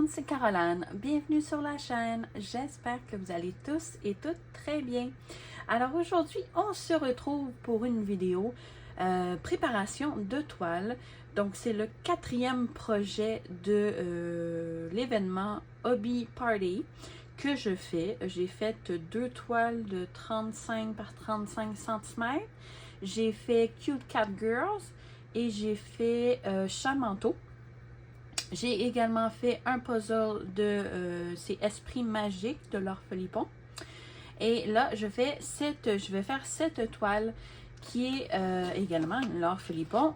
c'est Caroline. Bienvenue sur la chaîne. J'espère que vous allez tous et toutes très bien. Alors aujourd'hui, on se retrouve pour une vidéo préparation de toile. Donc c'est le 4e projet de l'événement Hobby Party que je fais. J'ai fait 2 toiles de 35 par 35 cm. J'ai fait Cute Cat Girls et j'ai fait Chat Manteau. J'ai également fait un puzzle de c'est Esprit Magique de Laure Philippon. Et là, je vais faire cette toile qui est également Laure Philippon.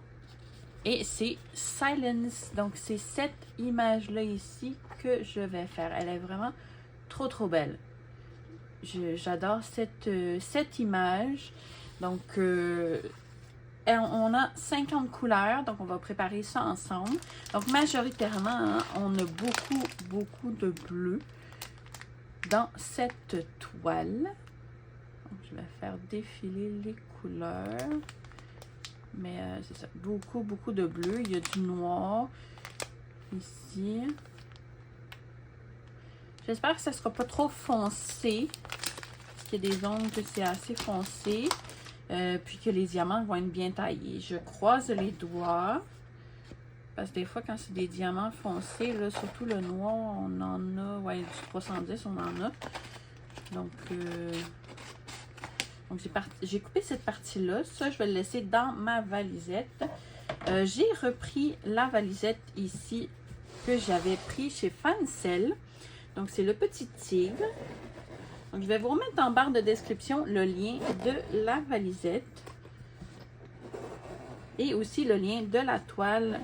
Et c'est Silence. Donc, c'est cette image-là ici que je vais faire. Elle est vraiment trop belle. J'adore cette image. Donc, on a 50 couleurs, donc on va préparer ça ensemble. Donc majoritairement, hein, on a beaucoup de bleu dans cette toile. Donc, je vais faire défiler les couleurs. Mais c'est ça, beaucoup de bleu. Il y a du noir ici. J'espère que ça ne sera pas trop foncé. Parce qu'il y a des zones que c'est assez foncé. Puis que les diamants vont être bien taillés. Je croise les doigts. Parce que des fois, quand c'est des diamants foncés, là, surtout le noir, on en a. Ouais, du 310, on en a. Donc j'ai coupé cette partie-là. Ça, je vais le laisser dans ma valisette. J'ai repris la valisette ici que j'avais pris chez Fancel. Donc, c'est le petit tigre. Donc, je vais vous remettre en barre de description le lien de la valisette et aussi le lien de la toile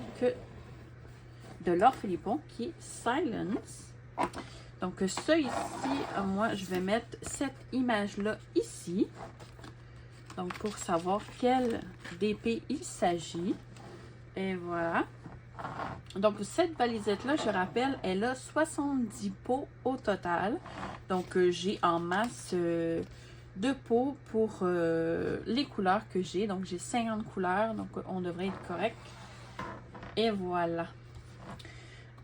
de Laure Philippon qui est Silence. Donc, ça ici, moi, je vais mettre cette image-là ici. Donc, pour savoir quelle DP il s'agit. Et voilà. Donc, cette valisette-là, je rappelle, elle a 70 pots au total. Donc, j'ai en masse de pots pour les couleurs que j'ai. Donc, j'ai 50 couleurs. Donc, on devrait être correct. Et voilà.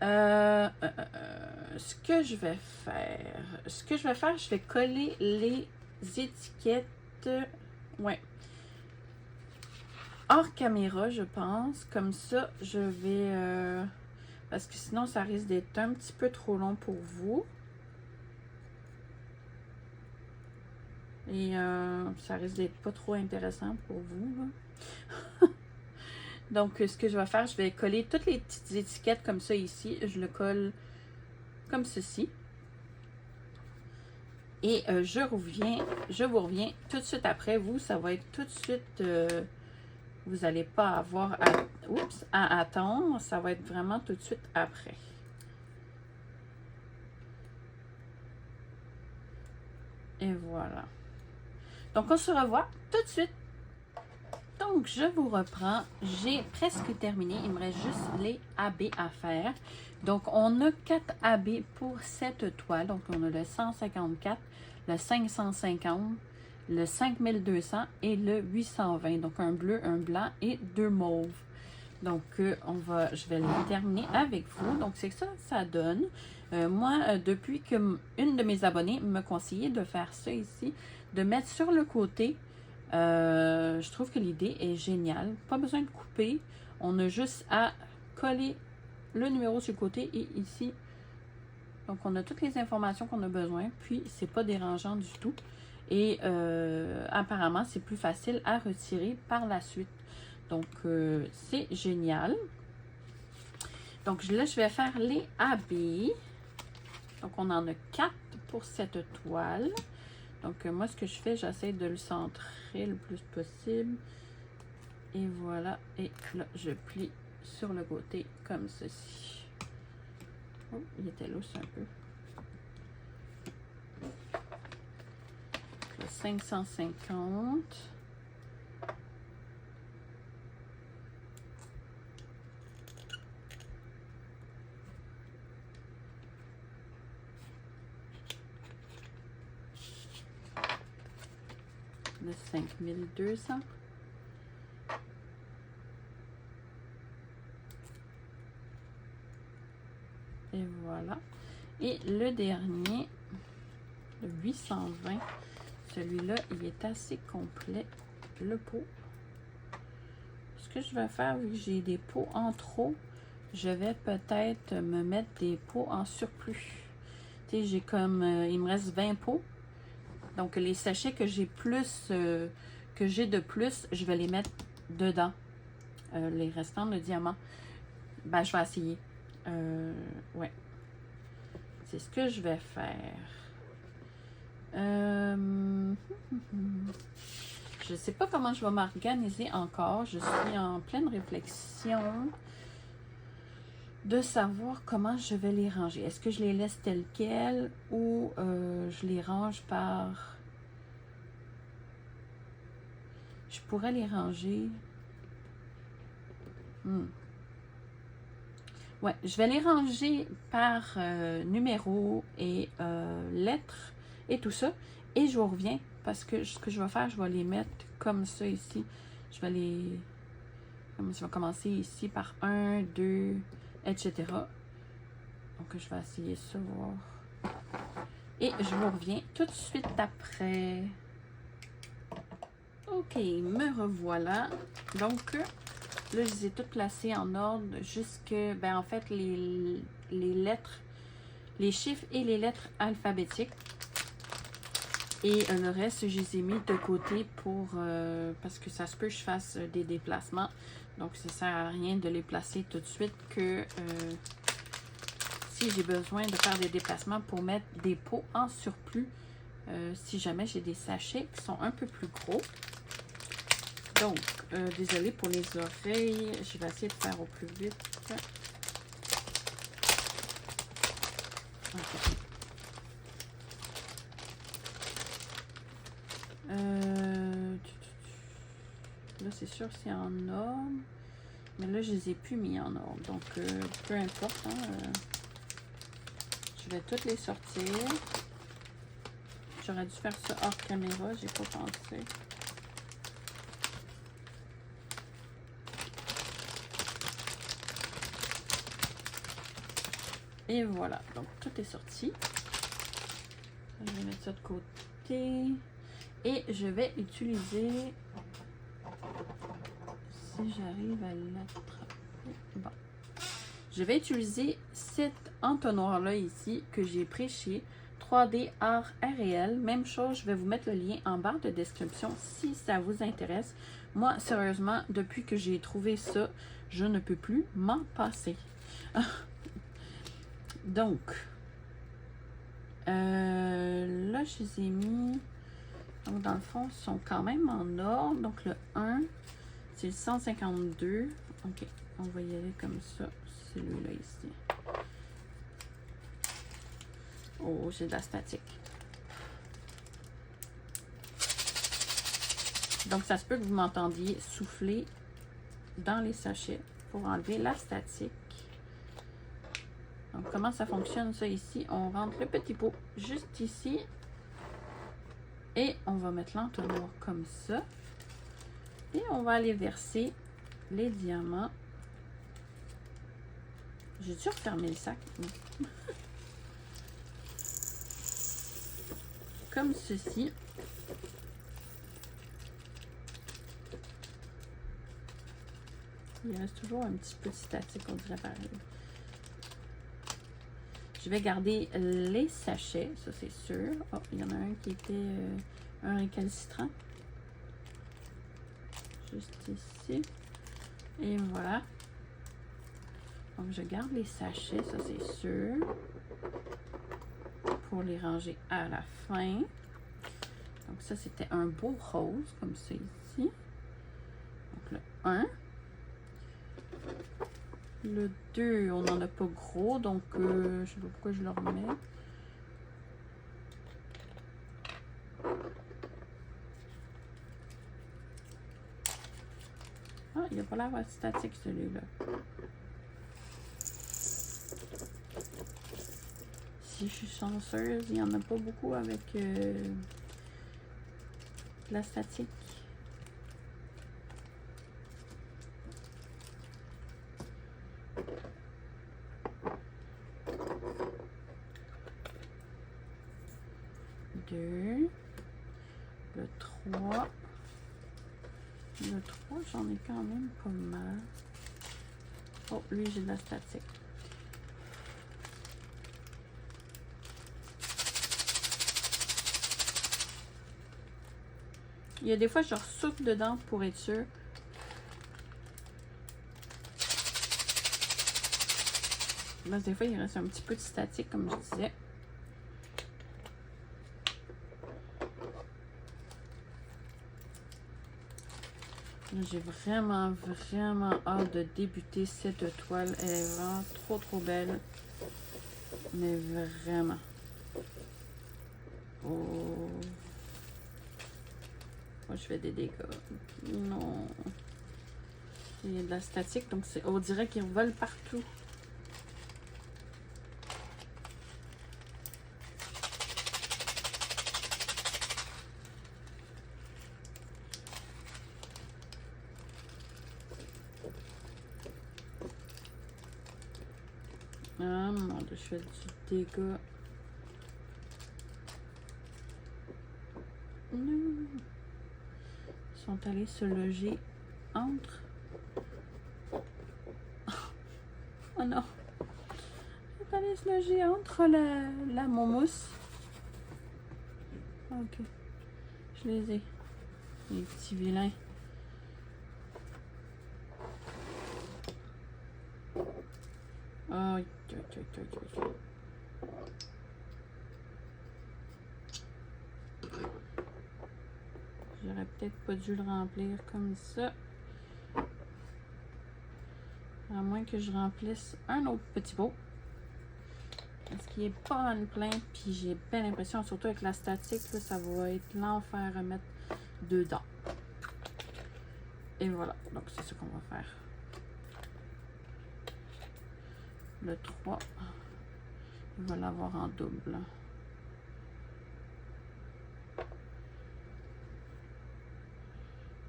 Ce que je vais faire, je vais coller les étiquettes. Ouais. Hors caméra, je pense. Comme ça, je vais... parce que sinon, ça risque d'être un petit peu trop long pour vous. Et ça risque d'être pas trop intéressant pour vous. Donc, ce que je vais faire, je vais coller toutes les petites étiquettes comme ça ici. Je le colle comme ceci. Et je vous reviens tout de suite après. Vous, ça va être tout de suite... vous n'allez pas avoir à attendre. Ça va être vraiment tout de suite après. Et voilà. Donc, on se revoit tout de suite. Donc, je vous reprends. J'ai presque terminé. Il me reste juste les AB à faire. Donc, on a 4 AB pour cette toile. Donc, on a le 154, le 550, le 5200 et le 820. Donc, un bleu, un blanc et 2 mauves. Donc, je vais le terminer avec vous. Donc, c'est ça que ça donne. Moi, depuis que une de mes abonnées me conseillait de faire ça ici, de mettre sur le côté, je trouve que l'idée est géniale. Pas besoin de couper. On a juste à coller le numéro sur le côté et ici. Donc, on a toutes les informations qu'on a besoin. Puis, c'est pas dérangeant du tout. Et apparemment, c'est plus facile à retirer par la suite. Donc, c'est génial. Donc, là, je vais faire les habits. Donc, on en a 4 pour cette toile. Donc, moi, ce que je fais, j'essaie de le centrer le plus possible. Et voilà. Et là, je plie sur le côté comme ceci. Oh, il était lousse un peu. Le 550. Le 5200. Et voilà. Et le dernier, le 820, celui-là, il est assez complet, le pot. Ce que je vais faire, vu que j'ai des pots en trop, je vais peut-être me mettre des pots en surplus. Tu sais, j'ai comme, il me reste 20 pots. Donc, les sachets que j'ai plus, que j'ai de plus, je vais les mettre dedans. Les restants de diamants, ben, je vais essayer. Ouais. C'est ce que je vais faire. Je ne sais pas comment je vais m'organiser encore. Je suis en pleine réflexion de savoir comment je vais les ranger. Est-ce que je les laisse tels quels ou je les range par... Je pourrais les ranger... Ouais, je vais les ranger par numéro et lettres et tout ça. Et je vous reviens parce que ce que je vais faire, je vais les mettre comme ça ici. Je vais les... Je vais commencer ici par 1, 2, etc. Donc, je vais essayer ça, voir. Et je vous reviens tout de suite après. Ok, me revoilà. Donc, là, je les ai toutes placées en ordre jusque, ben en fait, les lettres, les chiffres et les lettres alphabétiques. Et le reste, je les ai mis de côté pour, parce que ça se peut que je fasse des déplacements. Donc, ça ne sert à rien de les placer tout de suite que si j'ai besoin de faire des déplacements pour mettre des pots en surplus, si jamais j'ai des sachets qui sont un peu plus gros. Donc, désolée pour les oreilles, je vais essayer de faire au plus vite. Okay. Là, c'est sûr c'est en ordre. Mais là, je les ai plus mis en ordre. Donc, peu importe. Hein, je vais toutes les sortir. J'aurais dû faire ça hors caméra. J'ai pas pensé. Et voilà. Donc, tout est sorti. Je vais mettre ça de côté. Et je vais utiliser... Si j'arrive à l'attraper. Bon. Je vais utiliser cet entonnoir-là ici que j'ai pris chez 3D Art Réel. Même chose, je vais vous mettre le lien en barre de description si ça vous intéresse. Moi, sérieusement, depuis que j'ai trouvé ça, je ne peux plus m'en passer. Donc, là, je les ai mis... Donc, dans le fond, ils sont quand même en ordre. Donc, le 1, c'est le 152. OK, on va y aller comme ça. Celui-là ici. Oh, j'ai de la statique. Donc, ça se peut que vous m'entendiez souffler dans les sachets pour enlever la statique. Donc, comment ça fonctionne, ça, ici? On rentre le petit pot juste ici. Et on va mettre l'entonnoir comme ça. Et on va aller verser les diamants. J'ai dû refermer le sac. Comme ceci. Il reste toujours un petit peu de statique, on dirait pareil. Je vais garder les sachets, ça c'est sûr. Oh, il y en a un qui était un récalcitrant. Juste ici. Et voilà. Donc, je garde les sachets, ça c'est sûr. Pour les ranger à la fin. Donc, ça c'était un beau rose, comme ça ici. Donc, le 1. Le 2, on n'en a pas gros, donc je sais pas pourquoi je le remets. Ah, il n'a pas l'air statique celui-là. Si je suis chanceuse, il n'y en a pas beaucoup avec la statique. 2. Le 3. Le 3, j'en ai quand même pas mal. Oh, lui, j'ai de la statique. Il y a des fois, je ressouffle dedans pour être sûr. Parce que des fois, il reste un petit peu de statique, comme je disais. J'ai vraiment hâte de débuter cette toile. Elle est vraiment trop belle. Mais vraiment. Oh. Moi, je fais des dégâts. Non. Il y a de la statique, donc on dirait qu'ils volent partout. Ah mon Dieu, je fais du dégât. Non. Ils sont allés se loger entre. Oh non. Ils sont allés se loger entre la momousse. Ok. Je les ai. Les petits vilains. Aïe, aïe, aïe, aïe, aïe. J'aurais peut-être pas dû le remplir comme ça. À moins que je remplisse un autre petit pot. Parce qu'il est pas mal plein. Puis j'ai bien l'impression, surtout avec la statique, là, ça va être l'enfer à mettre dedans. Et voilà. Donc c'est ce qu'on va faire. Le 3. Il va l'avoir en double.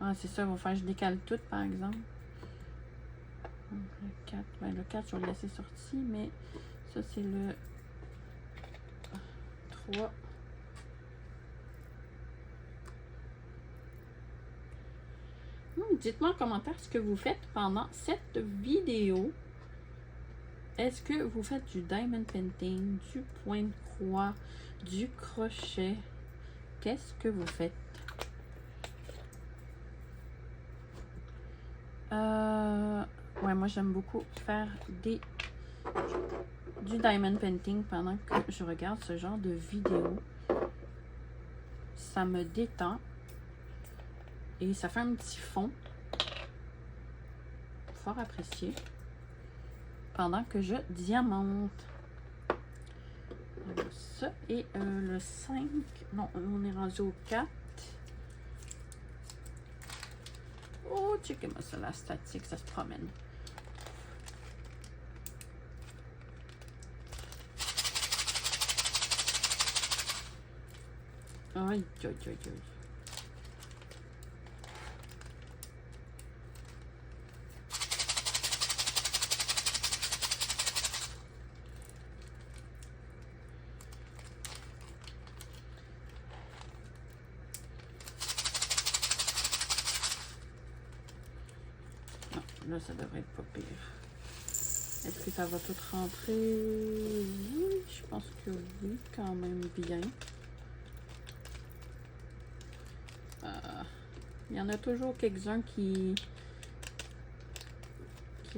Ah, c'est ça, il va faire je décale tout, par exemple. Donc, le 4. Ben, le 4, je vais le laisser sorti, mais ça, c'est le 3. Dites-moi en commentaire ce que vous faites pendant cette vidéo. Est-ce que vous faites du diamond painting, du point de croix, du crochet? Qu'est-ce que vous faites? Ouais, moi j'aime beaucoup faire du diamond painting pendant que je regarde ce genre de vidéo. Ça me détend et ça fait un petit fond fort apprécié pendant que je diamante. Alors, ça et le 5. Non, on est rendu au 4. Oh, checkez-moi ça, la statique, ça se promène. Aïe, aïe, aïe, aïe. Non, là, ça devrait être pas pire. Est-ce que ça va tout rentrer? Oui, je pense que oui, quand même bien. Il y en a toujours quelques-uns qui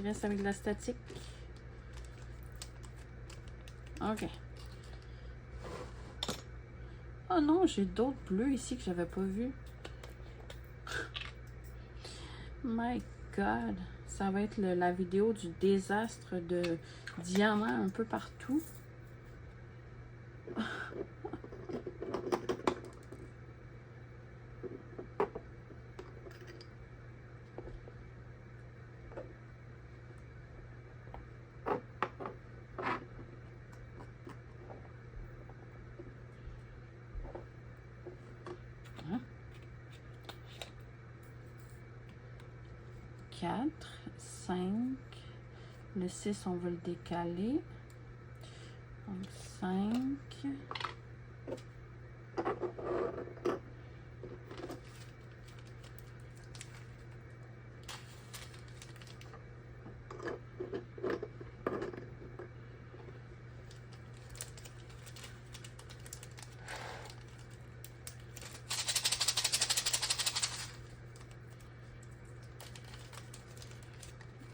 restent avec de la statique. Ok. Oh non, j'ai d'autres bleus ici que j'avais pas vu. My God. Ça va être la vidéo du désastre de diamants un peu partout. Hein? 4, 5. Le 6, on va le décaler. Donc 5.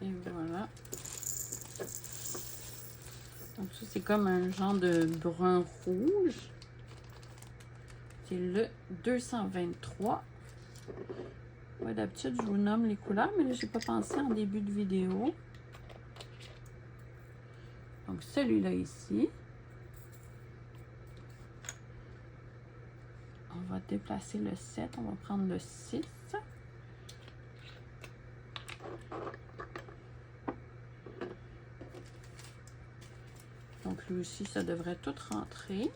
Et voilà. Donc ça, c'est comme un genre de brun rouge. C'est le 223. Ouais, d'habitude, je vous nomme les couleurs, mais là, j'ai pas pensé en début de vidéo. Donc, celui-là ici. On va déplacer le 7. On va prendre le 6. Donc, lui aussi, ça devrait tout rentrer.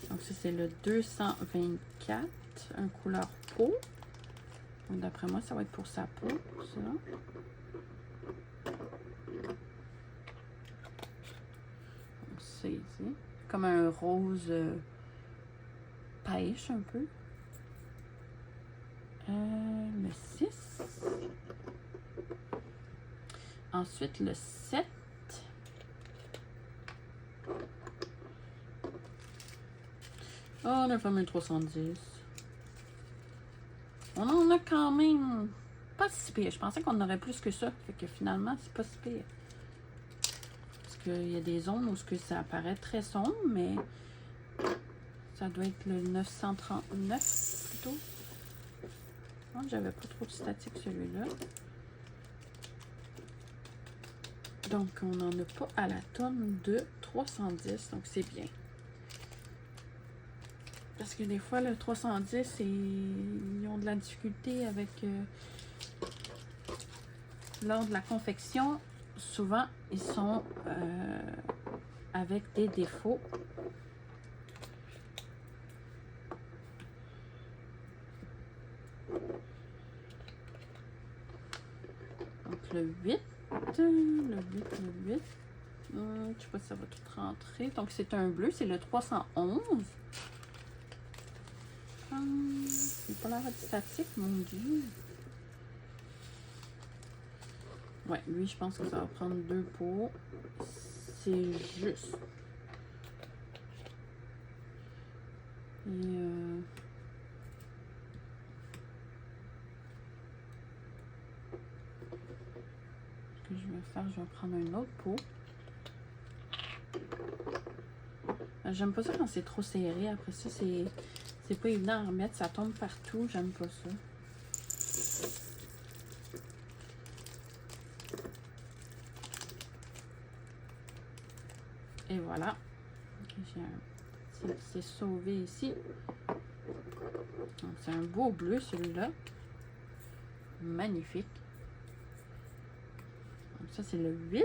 Donc, ça, c'est le 224, un couleur peau. Donc, d'après moi, ça va être pour sa peau, ça. Donc, c'est ici. Comme un rose pêche, un peu. Le 6. Ensuite, le 7. Oh, on a fameux 310. On en a quand même pas si pire. Je pensais qu'on aurait plus que ça. Fait que finalement, c'est pas si pire. Parce qu'il y a des zones où ça apparaît très sombre, mais ça doit être le 939 plutôt. J'avais pas trop de statique celui-là. Donc, on n'en a pas à la tonne de 310. Donc, c'est bien. Parce que des fois, le 310, ils ont de la difficulté avec lors de la confection. Souvent, ils sont avec des défauts. Donc, le 8. Le 8. Je ne sais pas si ça va tout rentrer. Donc, c'est un bleu. C'est le 311. C'est pas l'air statique, mon Dieu. Ouais, lui, je pense que ça va prendre 2 pots. C'est juste. Et ce que je vais faire, je vais prendre un autre pot. J'aime pas ça quand c'est trop serré. Après ça, c'est pas évident à remettre. Ça tombe partout. J'aime pas ça. Et voilà. C'est sauvé ici. C'est un beau bleu celui-là. Magnifique. Donc ça c'est le 8.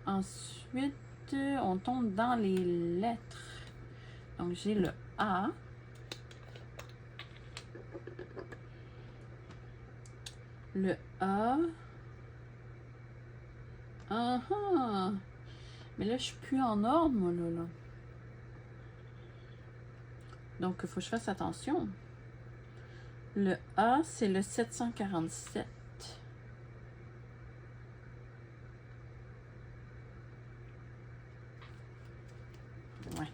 Ensuite, on tombe dans les lettres. Donc j'ai le A. Le A. Mais là, je suis plus en ordre, moi, là. Donc, il faut que je fasse attention. Le A, c'est le 747. Ouais.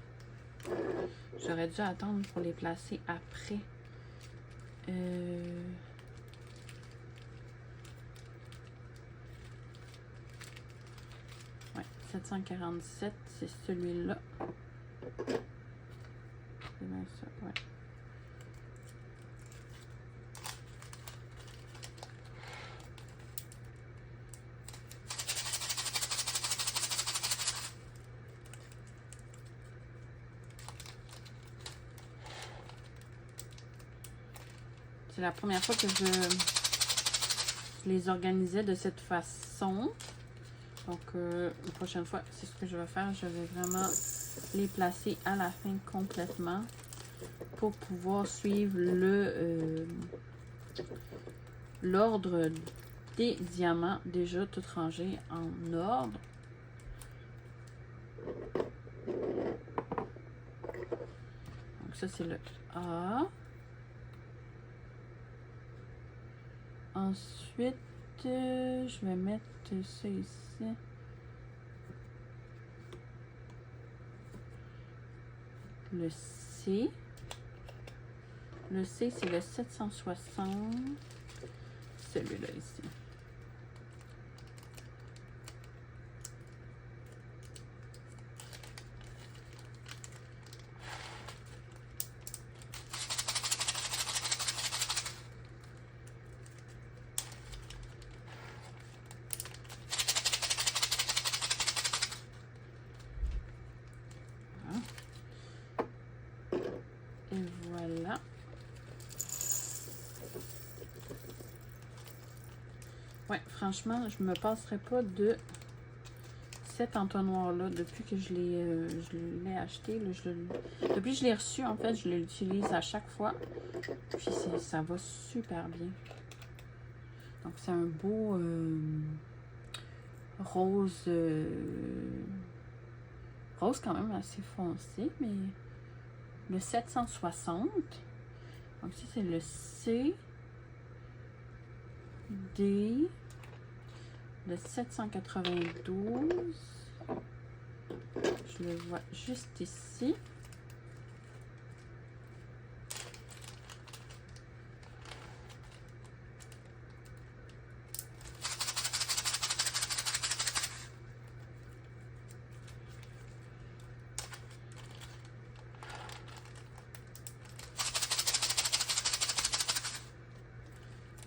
J'aurais dû attendre pour les placer après. Ouais, 747, c'est celui-là. C'est bien ça, ouais. C'est la première fois que je les organisais de cette façon. Donc, la prochaine fois, c'est ce que je vais faire. Je vais vraiment les placer à la fin complètement pour pouvoir suivre l'ordre des diamants déjà tout rangés en ordre. Donc, ça, c'est le A. Ensuite, je vais mettre ça ici. Le C. Le C, c'est le 760. Celui-là ici. Et voilà. Ouais, franchement, je me passerai pas de cet entonnoir-là depuis que je l'ai acheté. Là, depuis que je l'ai reçu, en fait, je l'utilise à chaque fois. Puis ça va super bien. Donc, c'est un beau rose. Rose quand même assez foncé, mais le 760. Donc, ça, c'est le C. D. Le 792. Je le vois juste ici.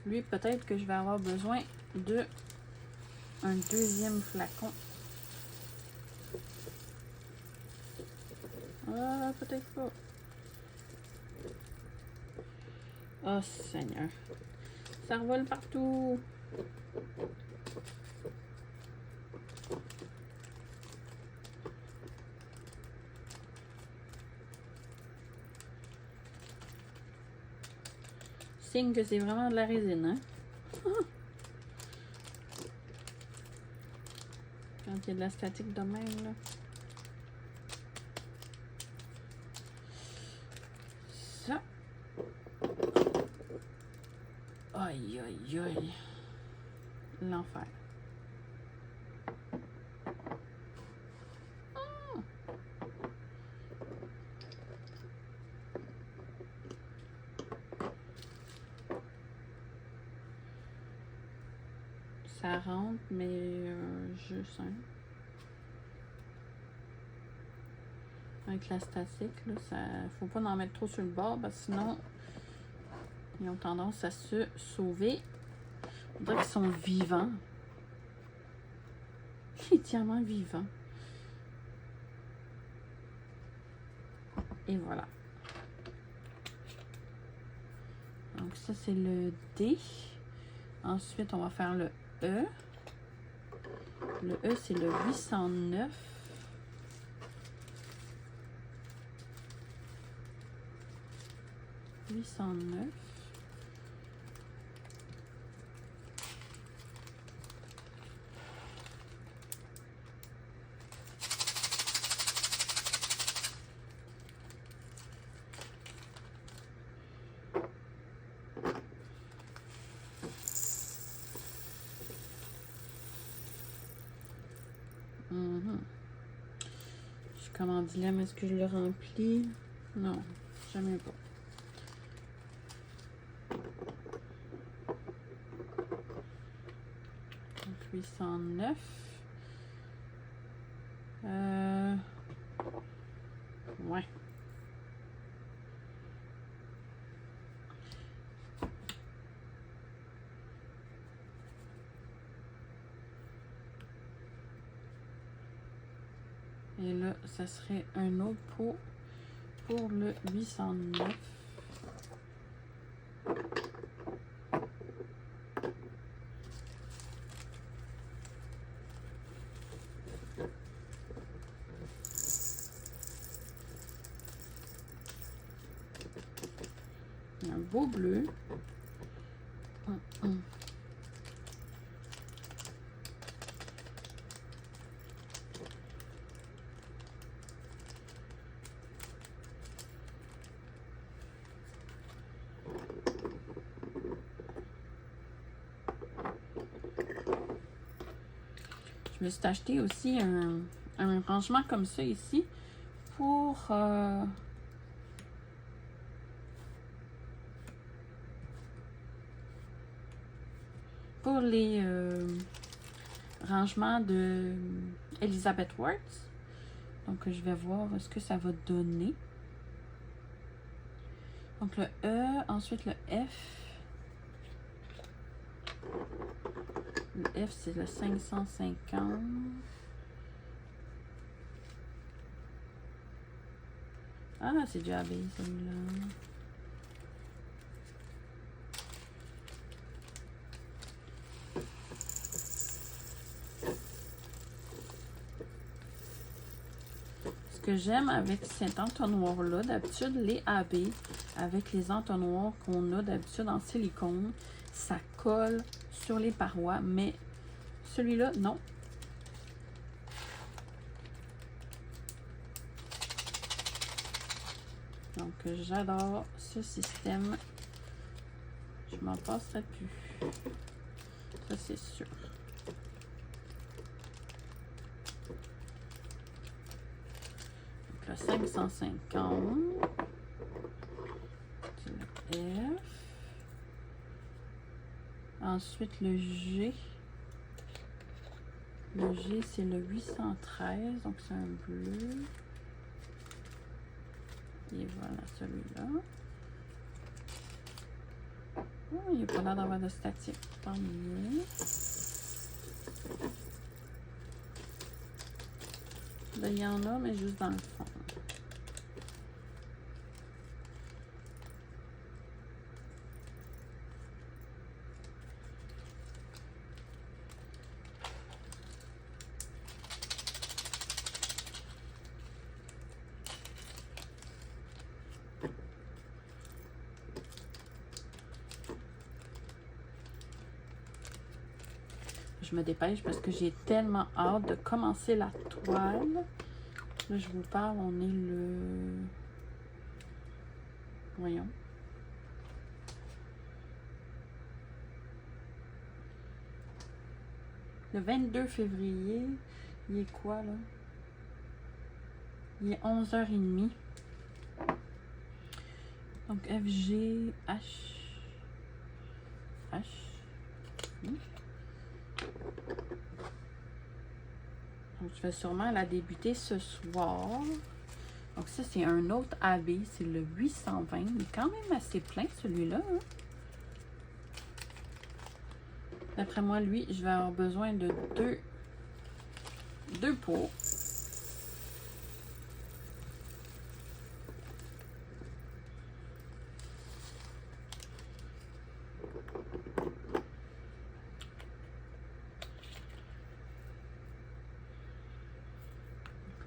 Lui, peut-être que je vais avoir besoin de un deuxième flacon. Ah, peut-être pas. Oh, Seigneur. Ça revole partout. Signe que c'est vraiment de la résine, hein? Quand il y a de la statique de même, là. Ça. Aïe, aïe, aïe. L'enfer. Ça rentre, mais juste, hein. Avec la statique, là, ça faut pas en mettre trop sur le bord, parce que sinon, ils ont tendance à se sauver. On dirait qu'ils sont vivants. Entièrement vivants. Et voilà. Donc ça, c'est le D. Ensuite, on va faire le E. Le E, c'est le 809. Je commande dilemme, est-ce que je le remplis? Non, jamais pas. Donc 809. Ouais. Et là, ça serait un autre pot pour le 809. Un beau bleu. me suis acheté aussi un rangement comme ça ici pour les rangements de Elizabeth Words. Donc, je vais voir ce que ça va donner. Donc, le E, ensuite le F. Le F, c'est le 550. Ah, c'est du AB, celui-là. Ce que j'aime avec cet entonnoir-là, d'habitude, les AB, avec les entonnoirs qu'on a d'habitude en silicone, ça colle sur les parois, mais celui-là, non. Donc, j'adore ce système. Je m'en passerai plus. Ça, c'est sûr. Donc, le 550. C'est le F. Ensuite, le G. Le G, c'est le 813. Donc, c'est un bleu. Et voilà celui-là. Oh, il n'y a pas l'air d'avoir de statique. Tant mieux. Là, il y en a, mais juste dans le fond. Je me dépêche parce que j'ai tellement hâte de commencer la toile. Là, je vous parle, on est le... Voyons. Le 22 février, il est quoi, là? Il est 11h30. Donc, F, G, H. H. Donc, je vais sûrement la débuter ce soir. Donc, ça, c'est un autre AB. C'est le 820. Il est quand même assez plein, celui-là. Hein? D'après moi, lui, je vais avoir besoin de deux pots.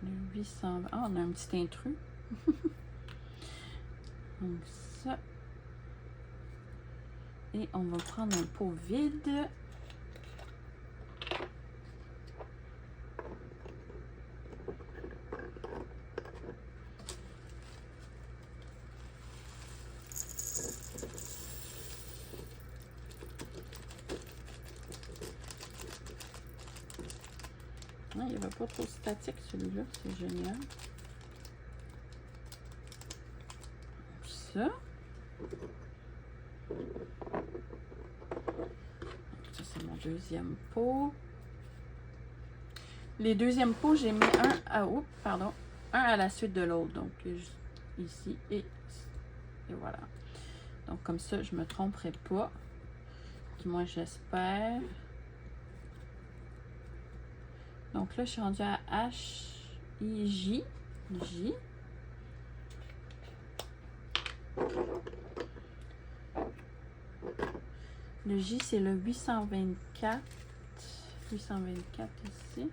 Le 820. Ah, on a un petit intrus. Donc, ça. Et on va prendre un pot vide. Non, il n'y avait pas trop statique celui-là, c'est génial. Ça. Ça, c'est mon deuxième pot. Les deuxièmes pots, j'ai mis un à la suite de l'autre. Donc, ici et voilà. Donc, comme ça, je ne me tromperai pas. Du moins, j'espère. Donc là, je suis rendue à H, I, J. J. Le J, c'est le 824. 824 ici.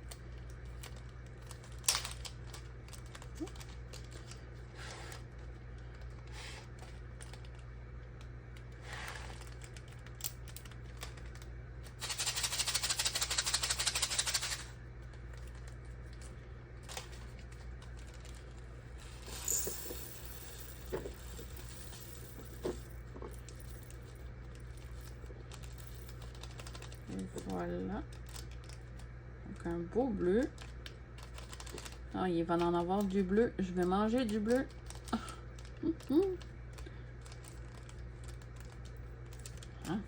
Voilà. Donc un beau bleu. Ah, il va en avoir du bleu. Je vais manger du bleu. Hein?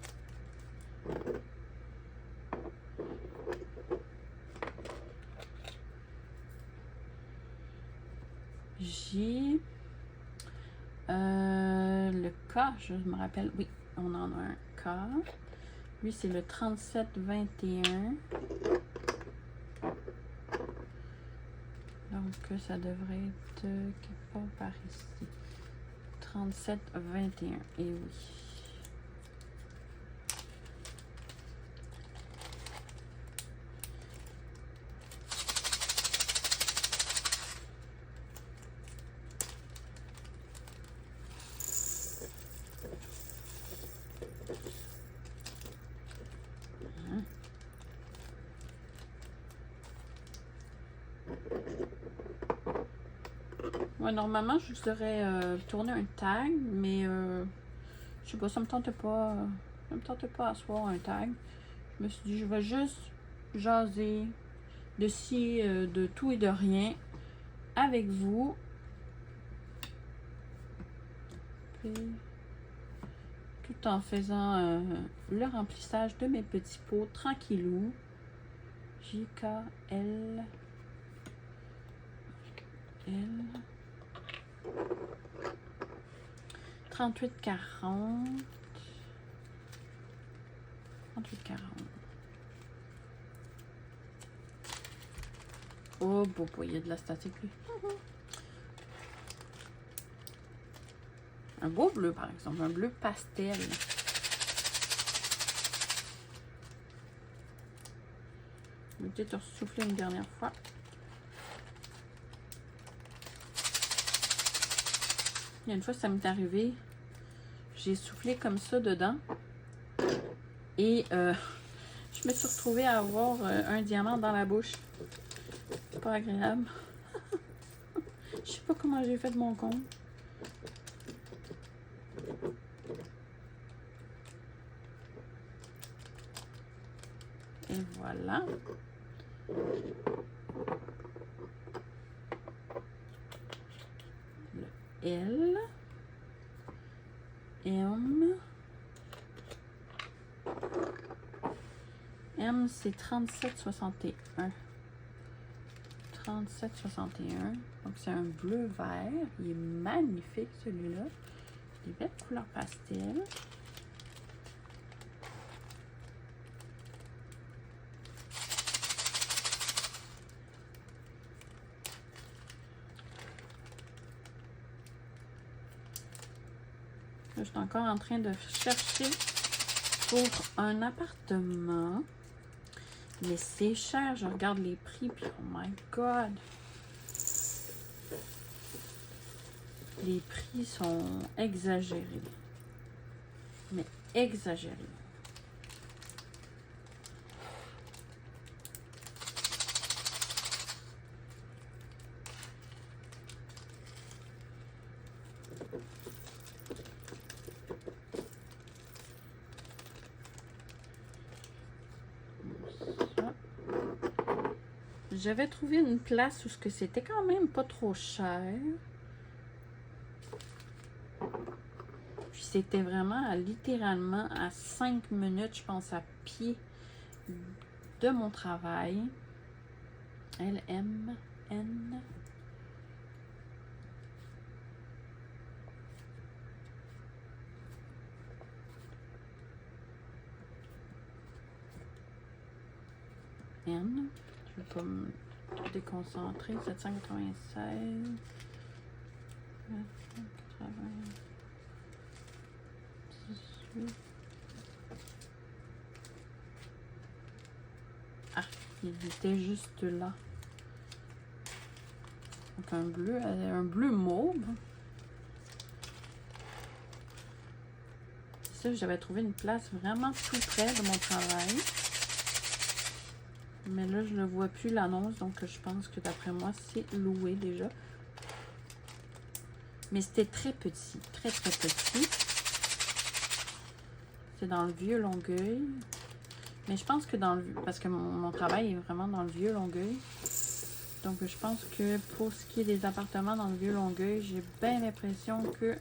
J'ai le K, je me rappelle. Oui, on en a un K. Lui, c'est le 3721. Donc, ça devrait être quelque part par ici. 3721. Et oui. Ouais, normalement, je vous aurais tourné un tag, mais je sais pas, ça me tente pas. Ça me tente pas à soir un tag. Je me suis dit, je vais juste jaser de ci, de tout et de rien avec vous. Puis, tout en faisant le remplissage de mes petits pots tranquillou. JKL. L. 3840. 3840. Oh, bon, il y a de la statique, lui. Un beau bleu, par exemple. Un bleu pastel. Je vais peut-être souffler une dernière fois. Il y a une fois, ça m'est arrivé. J'ai soufflé comme ça dedans. Et je me suis retrouvée à avoir un diamant dans la bouche. C'est pas agréable. Je sais pas comment j'ai fait de mon compte. Et voilà. Le L. M. M, c'est 3761. 3761. Donc, c'est un bleu vert. Il est magnifique, celui-là. Des belles couleurs pastel. Là, je suis encore en train de chercher pour un appartement. Mais c'est cher, je regarde les prix, puis oh my god! Les prix sont exagérés. Mais exagérés. J'avais trouvé une place où c'était quand même pas trop cher. Puis c'était vraiment littéralement à 5 minutes, je pense, à pied de mon travail. LMN. N. Je vais pas me déconcentrer. 796. 798. Ah, il était juste là. Donc un bleu mauve. Ça, j'avais trouvé une place vraiment tout près de mon travail. Mais là, je ne vois plus l'annonce, donc je pense que d'après moi, c'est loué déjà. Mais c'était très petit, très petit. C'est dans le Vieux Longueuil. Mais je pense que dans le... Parce que mon travail est vraiment dans le vieux Longueuil. Donc, je pense que pour ce qui est des appartements dans le vieux Longueuil, j'ai bien l'impression que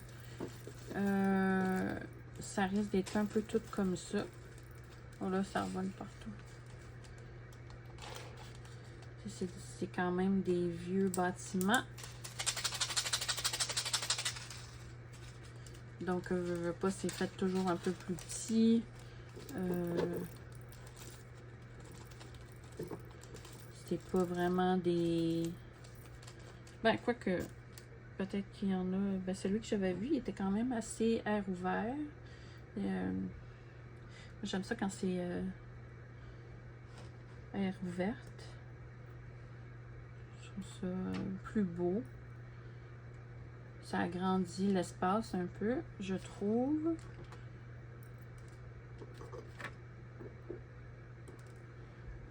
ça risque d'être un peu tout comme ça. Oh là, ça revole partout. C'est quand même des vieux bâtiments. Donc, je veux pas, c'est fait toujours un peu plus petit. C'est pas vraiment des... Ben, quoique, peut-être qu'il y en a... Ben, celui que j'avais vu, il était quand même assez air ouvert. J'aime ça quand c'est air ouverte. Je trouve ça plus beau. Ça agrandit l'espace un peu, je trouve.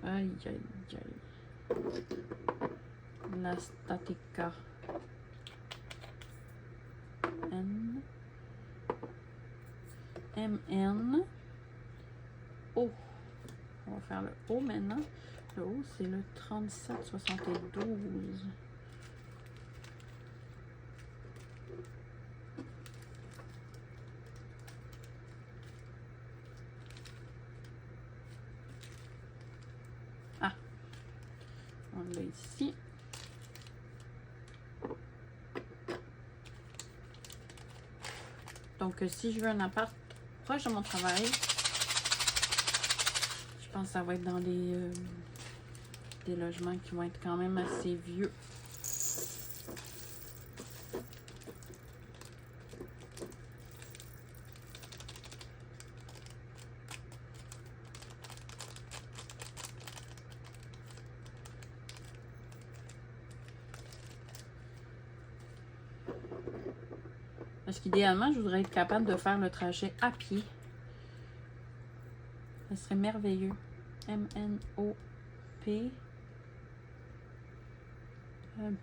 Aïe, aïe, aïe. La Statica. N. MN. O. On va faire le O maintenant. Le O, c'est le 3772. Ah. On l'a ici. Donc, si je veux un appart proche de mon travail, je pense que ça va être dans des logements qui vont être quand même assez vieux. Parce qu'idéalement, je voudrais être capable de faire le trajet à pied. Ce serait merveilleux. M-N-O-P.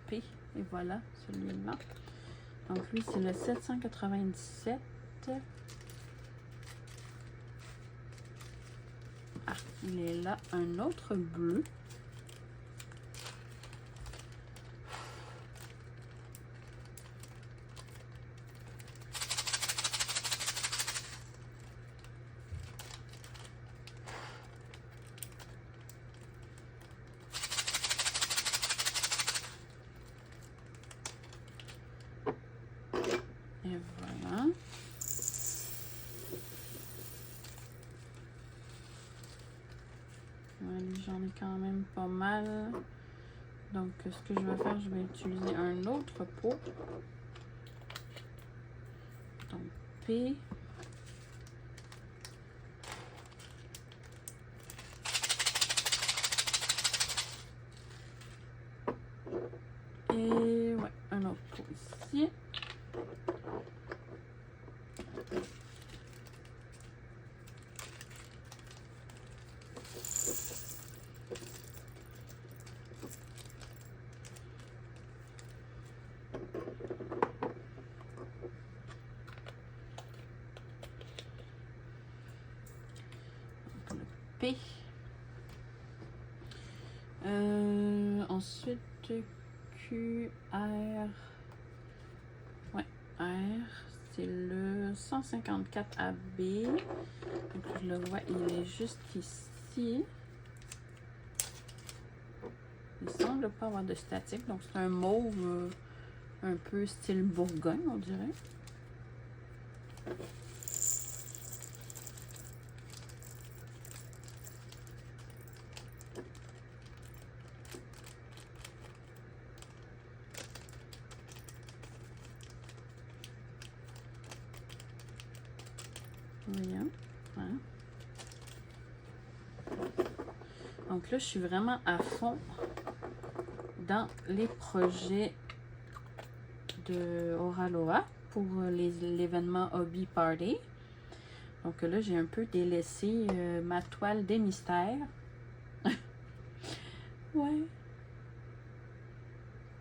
P. Et voilà, celui-là. Donc, lui, c'est le 797. Ah, il est là. Un autre bleu. Et voilà. J'en ai quand même pas mal. Donc, ce que je vais faire, je vais utiliser un autre pot. Donc, P. Et ouais, un autre pot ici. P. Ensuite, Q, R. Ouais, R. C'est le 154 AB. Donc, je le vois, il est juste ici. Il semble pas avoir de statique. Donc, c'est un mauve un peu style Bourgogne, on dirait. Voyons. Hein? Donc là, je suis vraiment à fond dans les projets de Oraloa pour l'événement Hobby Party. Donc là, j'ai un peu délaissé ma toile des mystères. Ouais.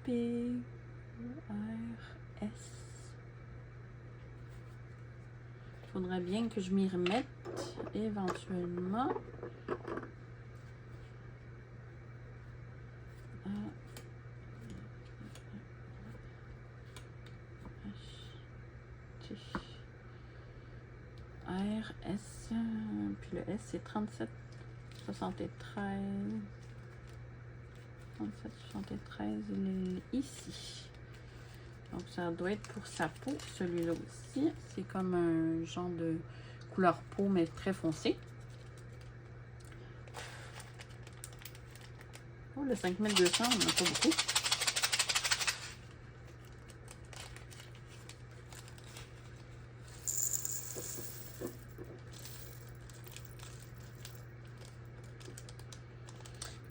P, R, S. Faudrait bien que je m'y remette éventuellement. R, S, puis le S c'est 37, 73. 37, 73, il est ici. Donc ça doit être pour sa peau, celui-là aussi. C'est comme un genre de couleur peau, mais très foncé. Oh, le 5200, on n'en a pas beaucoup.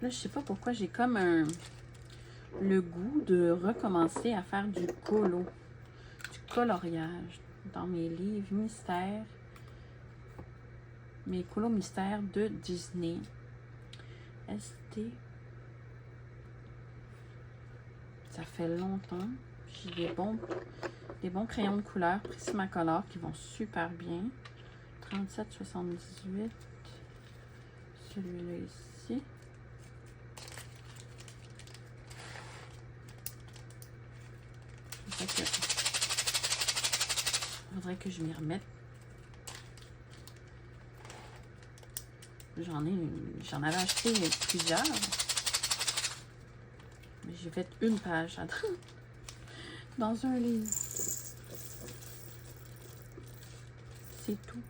Là, je sais pas pourquoi j'ai comme le goût de recommencer à faire du coloriage dans mes livres mystères, mes colos mystères de Disney. ST. Ça fait longtemps. J'ai des bons crayons de couleur Prismacolor qui vont super bien. 37,78. Celui-là ici. Faudrait que je m'y remette. J'en avais acheté plusieurs. Mais j'ai fait une page dans un livre. C'est tout.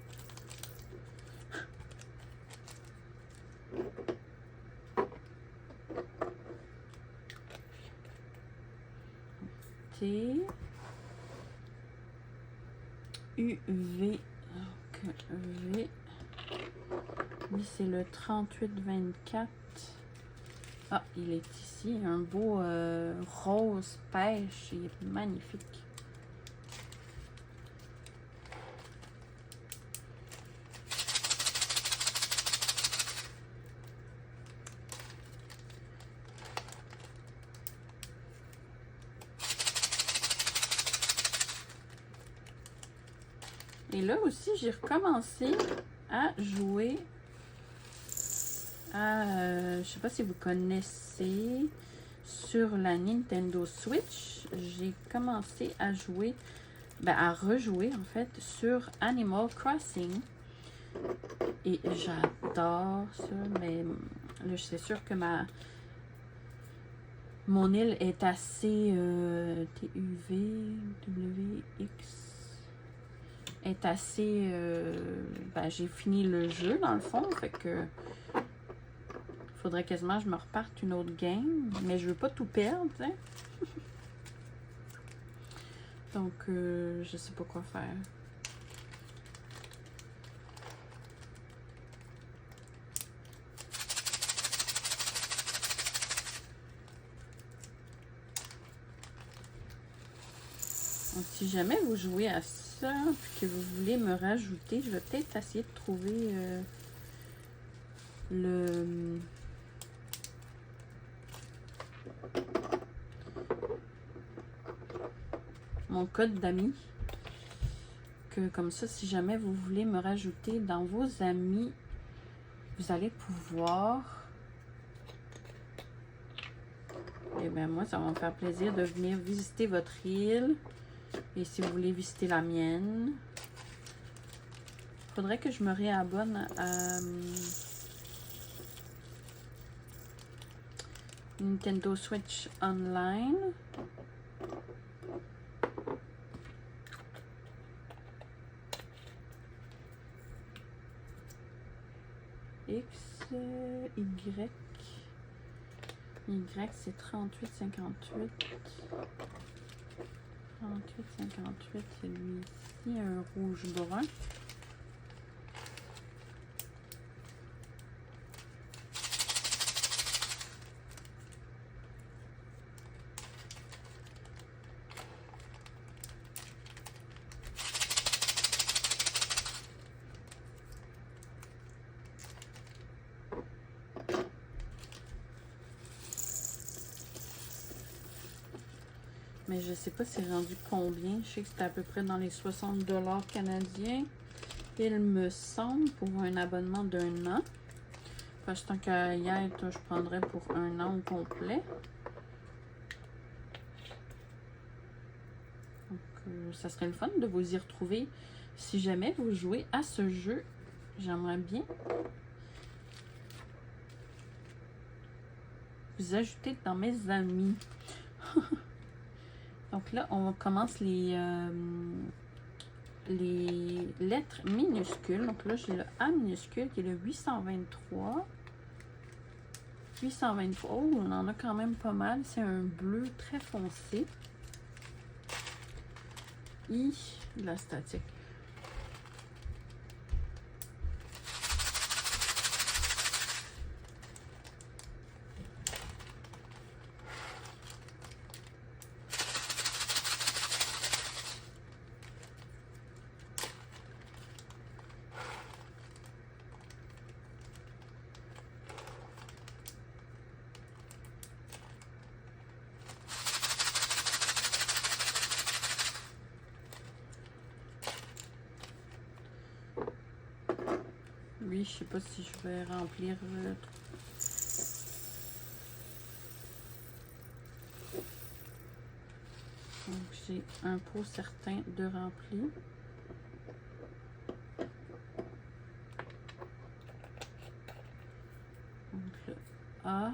T. UV. Donc, V. Lui, c'est le 38-24. Ah, il est ici. Un beau rose pêche. Il est magnifique. Et là aussi, j'ai recommencé à jouer à, je sais pas si vous connaissez, sur la Nintendo Switch, j'ai commencé à jouer, à rejouer en fait, sur Animal Crossing. Et j'adore ça, mais là, c'est sûr que mon île est assez TUVWX est assez j'ai fini le jeu dans le fond, fait que faudrait quasiment que je me reparte une autre game, mais je veux pas tout perdre, hein? Donc je sais pas quoi faire. Donc si jamais vous jouez à ça puis que vous voulez me rajouter, je vais peut-être essayer de trouver mon code d'amis, que comme ça, si jamais vous voulez me rajouter dans vos amis, vous allez pouvoir, et bien moi ça va me faire plaisir de venir visiter votre île, et si vous voulez visiter la mienne, faudrait que je me réabonne à Nintendo Switch Online. X, Y. Y, c'est 38,58. 38,58, c'est lui ici, un rouge brun. Mais je sais pas c'est rendu combien. Je sais que c'était à peu près dans les 60 $ canadiens. Il me semble pour un abonnement d'1 an. Parce que tant qu'à y être, je prendrais pour 1 an au complet. Donc, ça serait le fun de vous y retrouver si jamais vous jouez à ce jeu. J'aimerais bien vous ajouter dans mes amis. Donc là, on commence les lettres minuscules. Donc là, j'ai le A minuscule qui est le 823. 823. Oh, on en a quand même pas mal. C'est un bleu très foncé. I, la statique. Lui, je sais pas si je vais remplir. Donc, j'ai un pot certain de rempli. Donc, le A.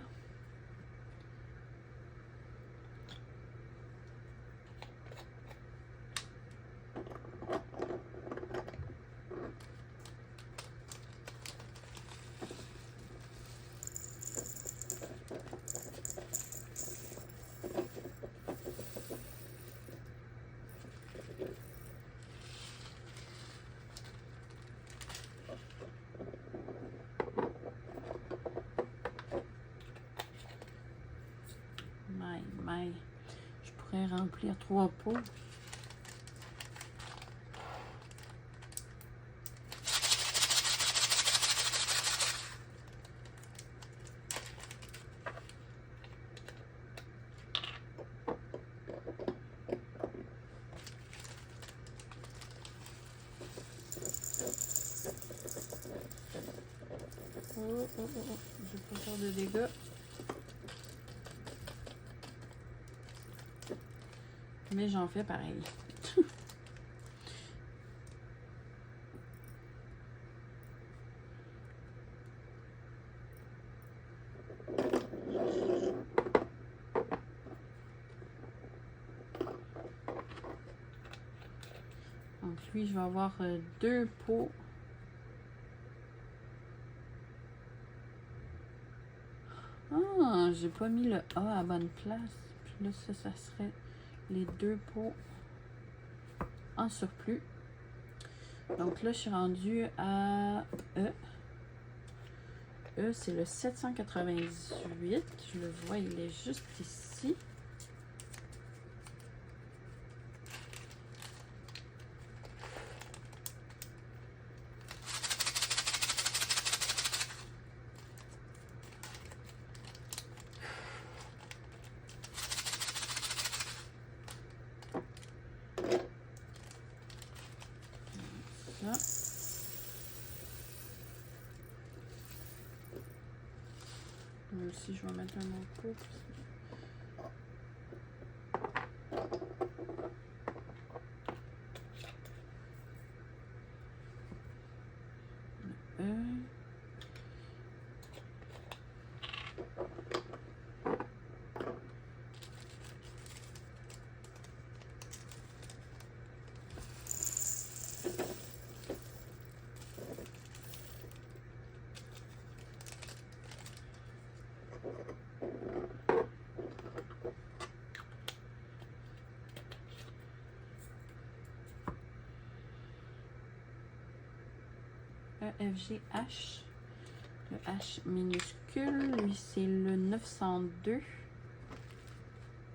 Je pourrais remplir 3 pots. Oh, oh, oh, oh. Je vais pas faire de dégâts. Mais j'en fais pareil. Donc lui, je vais avoir 2 pots. Ah, j'ai pas mis le A à la bonne place. Puis là, ça serait les 2 pots en surplus. Donc là, je suis rendue à E. E, c'est le 798. Je le vois, il est juste ici. Ça. Moi aussi, je vais mettre un autre pot. EFGH. Le H minuscule, lui c'est le 902.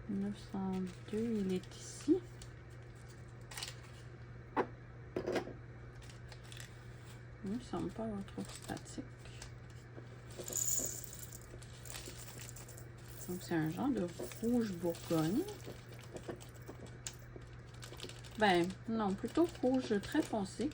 902, il est ici. Il ne semble pas avoir trop statique. Donc c'est un genre de rouge bourgogne. Ben non, plutôt rouge très foncé.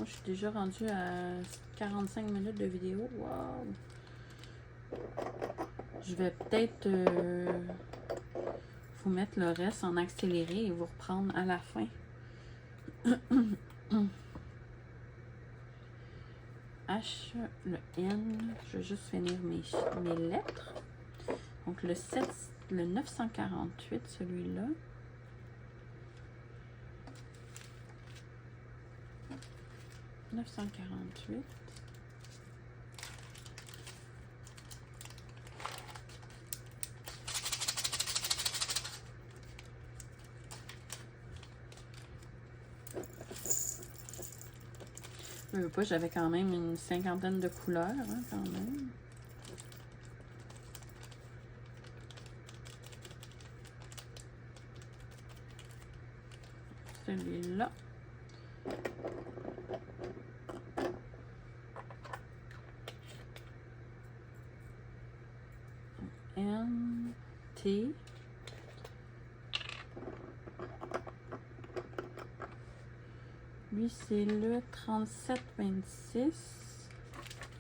Moi, je suis déjà rendue à 45 minutes de vidéo. Wow! Je vais peut-être vous mettre le reste en accéléré et vous reprendre à la fin. H, le N, je vais juste finir mes lettres. Donc le 7, le 948, celui-là. « 948. Je veux pas, j'avais quand même une cinquantaine de couleurs, hein, quand même. Celui-là. N, T. Lui, c'est le 3726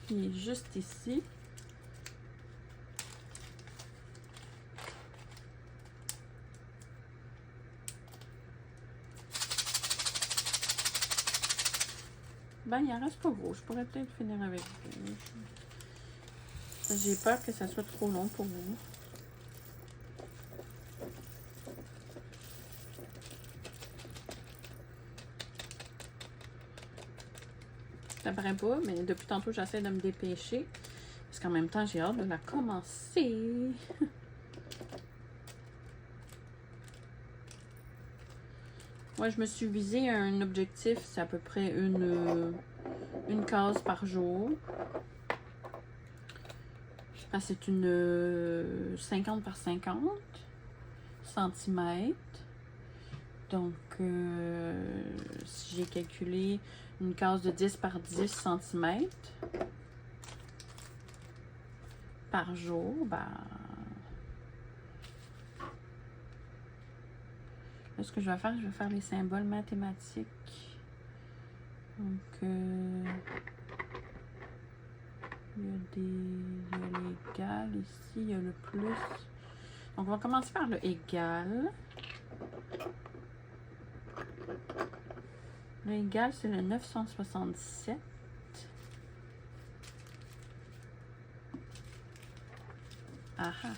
qui est juste ici. Ben, il en reste pas gros. Je pourrais peut-être finir avec vous. J'ai peur que ça soit trop long pour vous. Ça paraît pas, mais depuis tantôt, j'essaie de me dépêcher. Parce qu'en même temps, j'ai hâte de la commencer. Moi, je me suis visé un objectif, c'est à peu près une case par jour. C'est une 50 par 50 cm. Donc, si j'ai calculé une case de 10 par 10 cm par jour, ben, là, ce que je vais faire les symboles mathématiques. Donc, il y a l'égal ici, il y a le plus. Donc, on va commencer par le égal. Le égal, c'est le 967. Ah ah.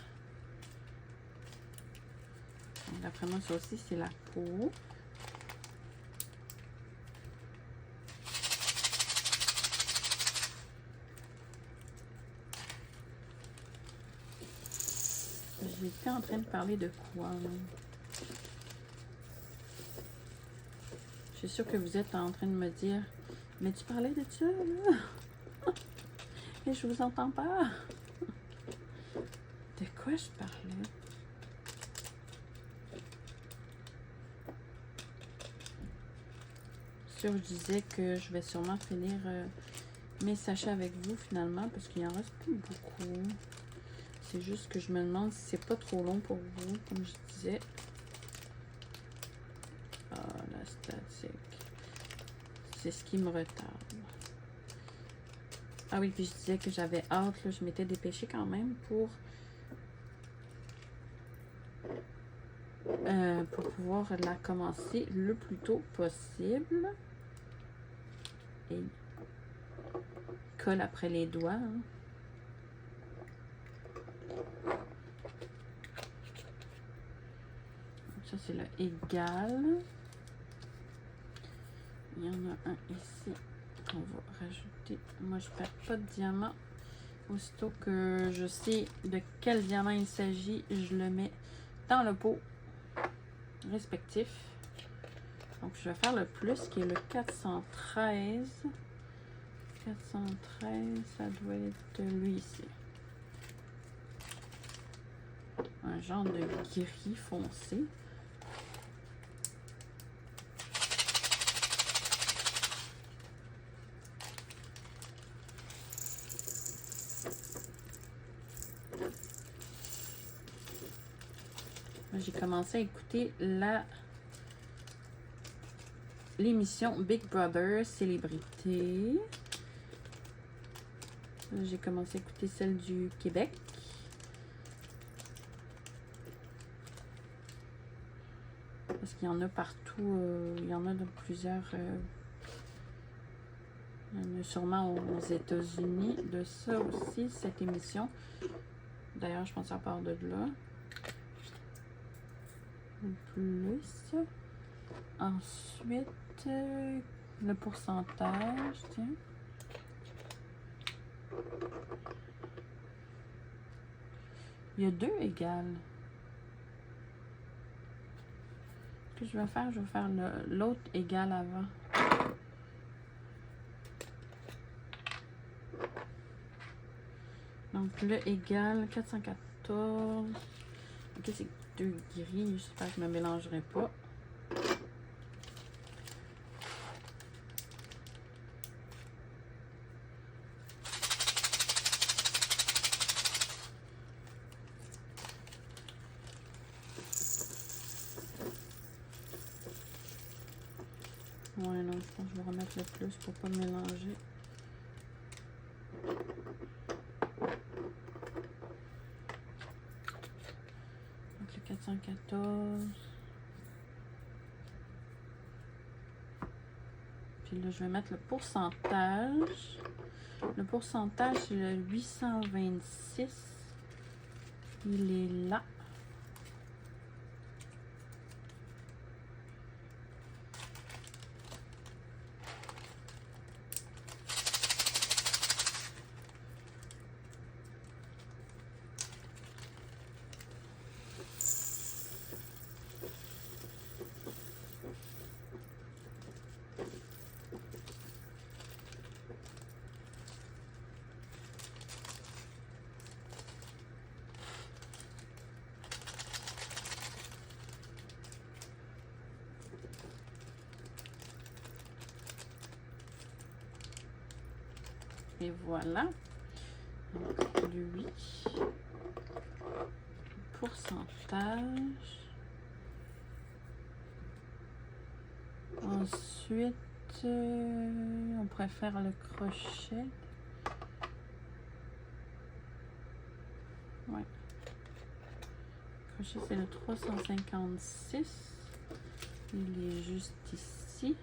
D'après moi, ça aussi, c'est la peau. J'étais en train de parler de quoi? Je suis sûre que vous êtes en train de me dire, mais tu parlais de ça, là? Et je vous entends pas. De quoi je parlais? Je disais que je vais sûrement finir mes sachets avec vous finalement parce qu'il en reste plus beaucoup. C'est juste que je me demande si c'est pas trop long pour vous, comme je disais. Ah, la statique. C'est ce qui me retarde. Ah oui, puis je disais que j'avais hâte, là, je m'étais dépêchée quand même pour pouvoir la commencer le plus tôt possible. Et colle après les doigts. Hein. Ça, c'est le égal. Il y en a un ici. On va rajouter. Moi, je perds pas de diamant. Aussitôt que je sais de quel diamant il s'agit, je le mets dans le pot respectif. Donc, je vais faire le plus qui est le 413. 413, ça doit être lui ici. Un genre de gris foncé. J'ai commencé à écouter la l'émission Big Brother Célébrité. J'ai commencé à écouter celle du Québec. Parce qu'il y en a partout, il y en a de plusieurs, il y en a sûrement aux États-Unis de ça aussi, cette émission. D'ailleurs, je pense que ça part de là. Plus. Ensuite, le pourcentage, tiens. Il y a 2 égales. Ce que je vais faire l'autre égal avant. Donc, le égal 414. Ok, c'est 2 gris. J'espère que je ne me mélangerai pas. Ouais, non, je pense que je vais remettre le plus pour ne pas me mélanger. Donc, le 414. Puis là, je vais mettre le pourcentage. Le pourcentage, c'est le 826. Il est là. Et voilà. Donc, lui. Pourcentage. Ensuite, on pourrait faire le crochet. Ouais. Le crochet, c'est le 356. Il est juste ici.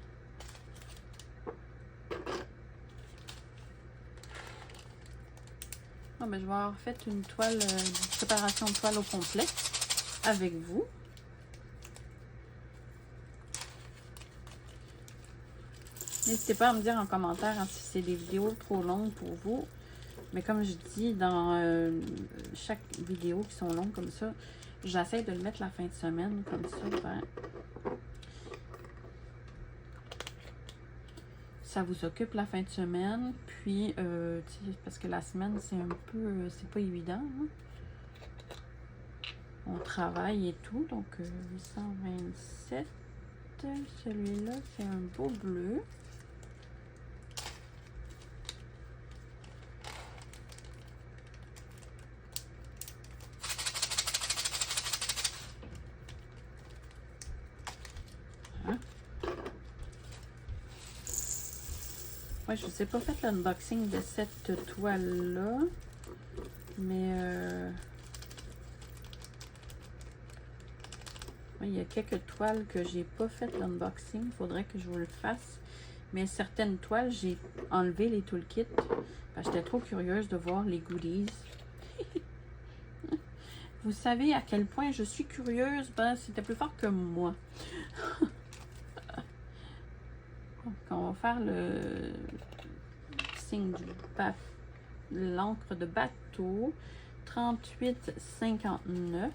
Ah, ben, je vais avoir fait une toile, une préparation de toile au complet avec vous. N'hésitez pas à me dire en commentaire hein, si c'est des vidéos trop longues pour vous. Mais comme je dis dans chaque vidéo qui sont longues comme ça, j'essaie de le mettre la fin de semaine comme ça. Ben, ça vous occupe la fin de semaine. Puis, parce que la semaine, c'est un peu, c'est pas évident. Hein? On travaille et tout. Donc, 827. Celui-là, c'est un beau bleu. Ouais, je ne vous ai pas fait l'unboxing de cette toile-là, mais ouais, il y a quelques toiles que j'ai pas fait l'unboxing. Il faudrait que je vous le fasse. Mais certaines toiles, j'ai enlevé les toolkits. J'étais trop curieuse de voir les goodies. Vous savez à quel point je suis curieuse? Ben, c'était plus fort que moi. Donc, on va faire le signe du l'encre de bateau 38,59.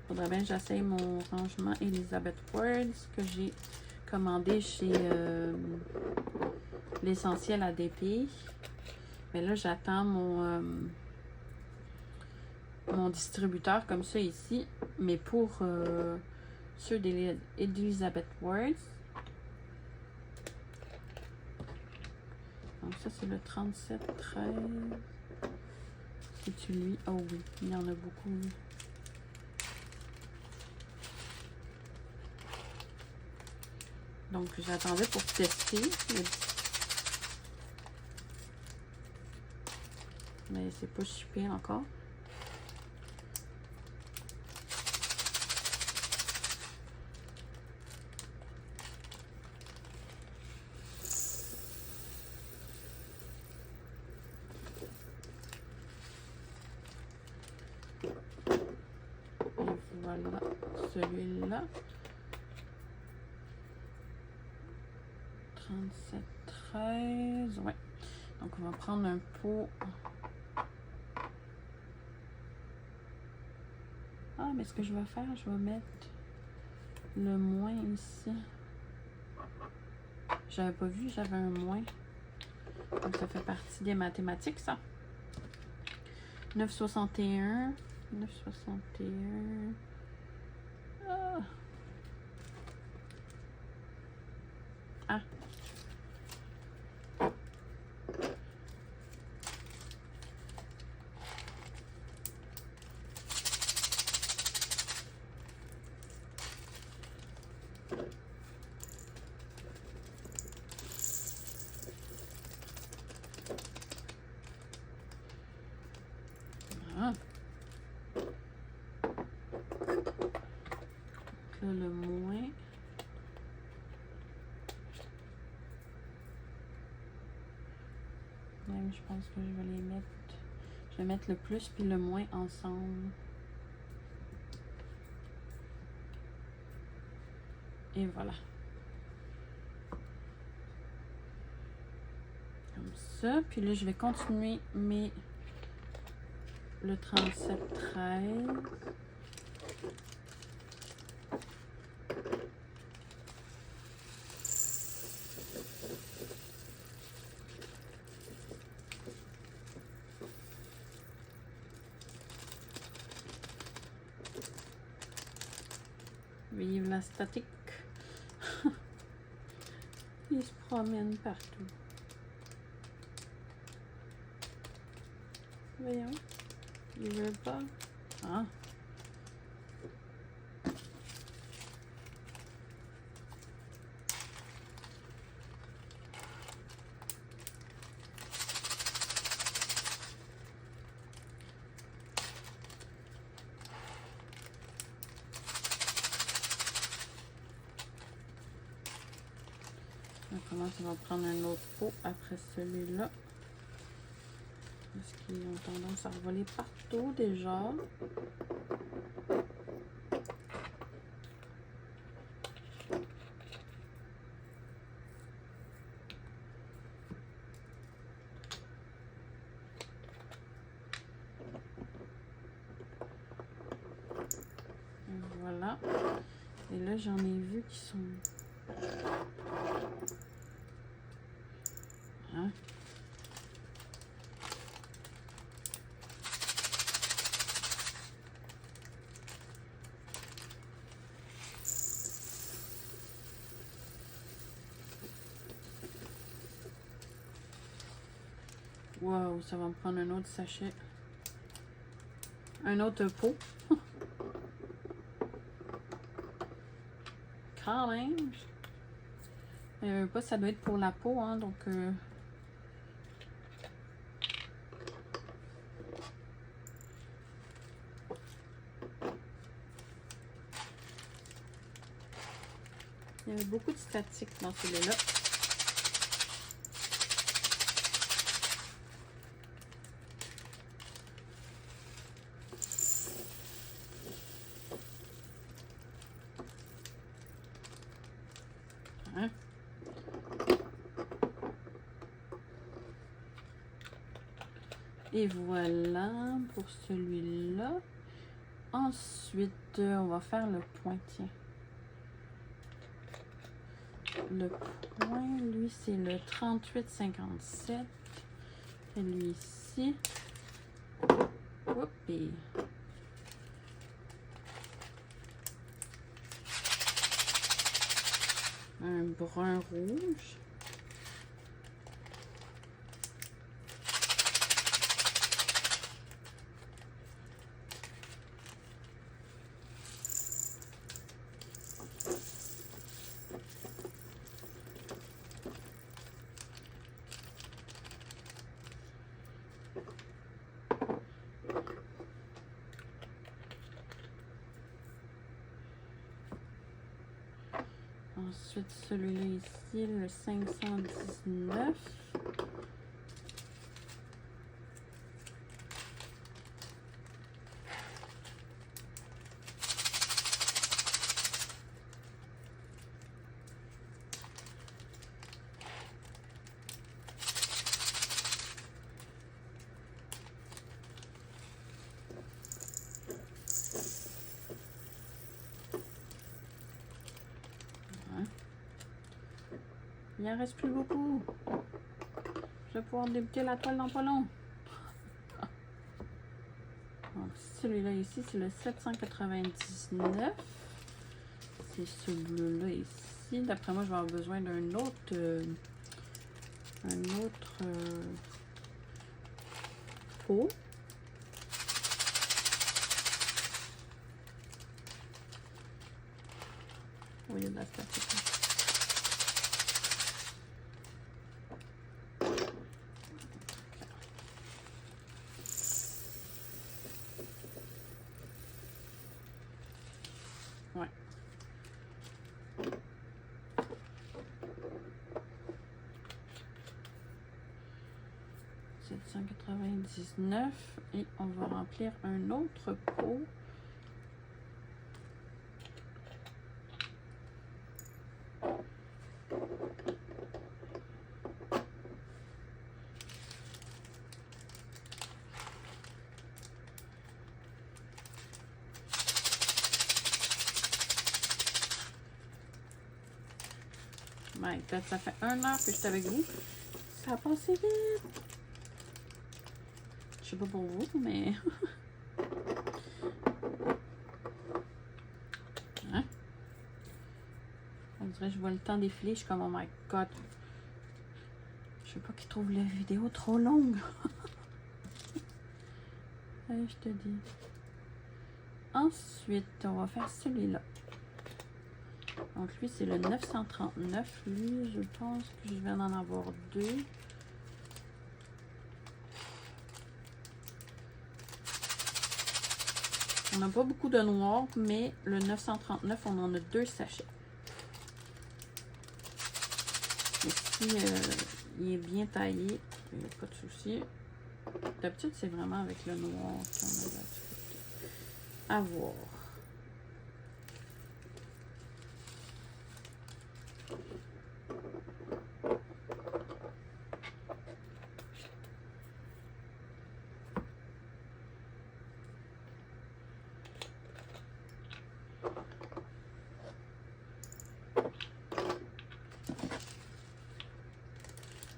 Faudrait bien que j'essaye mon rangement Elizabeth Words que j'ai commandé chez l'essentiel ADP. Mais là, j'attends mon distributeur comme ça ici. Mais pour ceux d'Elizabeth Words. Donc ça, c'est le 37-13. C'est-tu lui? Oh oui, il y en a beaucoup. Donc, j'attendais pour tester. Mais c'est pas super encore. Et voilà, celui-là. 37-13. Ouais. Donc, on va prendre un pot. Ah, mais ce que je vais faire, je vais mettre le moins ici. J'avais pas vu, j'avais un moins. Donc, ça fait partie des mathématiques, ça. 9,61. 9,61. Ah. Ah. Ah. Là, le moins. Même, je pense que je vais les mettre. Je vais mettre le plus puis le moins ensemble. Et voilà. Comme ça. Puis là, je vais continuer le 37-13. Vive la statique. Il se promène partout. Voyons. Il veut pas. Ah. On va prendre un autre pot après celui-là. Parce qu'ils ont tendance à revoler partout déjà. Et voilà. Et là, j'en ai vu qui sont... Hein? Wow, ça va me prendre un autre sachet. Un autre pot. Quand même. Pas, ça doit être pour la peau, hein, donc... Il y avait beaucoup de statique dans celui-là. Hein? Et voilà pour celui-là. Ensuite, on va faire le pointien. Le point, lui, c'est le 38,57. Celui ici. Oups, et un brun rouge. Ensuite, celui-là ici, le 519. Il n'en reste plus beaucoup. Je vais pouvoir débuter la toile dans pas long. Celui-là ici, c'est le 799. C'est ce bleu-là ici. D'après moi, je vais avoir besoin d'un autre... pot. Oui, il y a de la statique. Ouais. $799 et on va remplir un autre pot. My God, ça fait 1 heure que je suis avec vous. Ça a passé vite. Je sais pas pour vous, mais... hein? On dirait que je vois le temps défiler. Je suis comme, oh my God. Je veux pas qu'ils trouvent la vidéo trop longue. Allez, je te dis. Ensuite, on va faire celui-là. Donc, lui, c'est le 939. Lui, je pense que je vais en avoir 2. On n'a pas beaucoup de noir, mais le 939, on en a 2 sachets. Ici, il est bien taillé. Il n'y a pas de souci. D'habitude, c'est vraiment avec le noir qu'on a la difficulté à voir.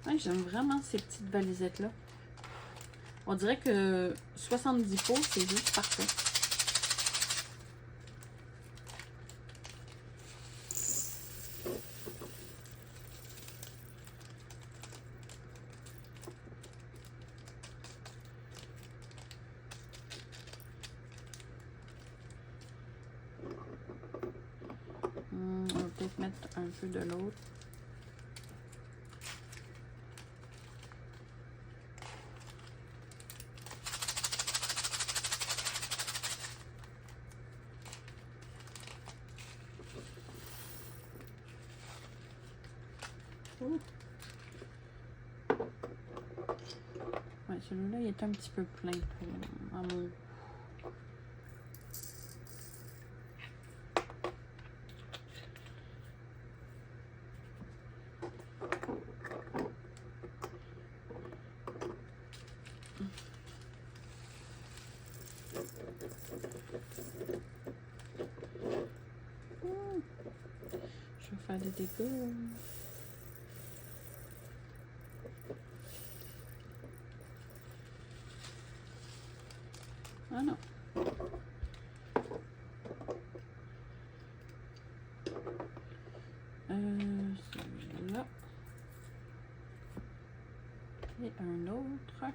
Ouais, j'aime vraiment ces petites valisettes-là. On dirait que 70 pots, c'est juste parfait. On va peut-être mettre un peu de l'autre. Ouais, celui-là, il est un petit peu plein à mon goût. Je vais faire des dégâts. Ah non. Celui-là. Et un autre.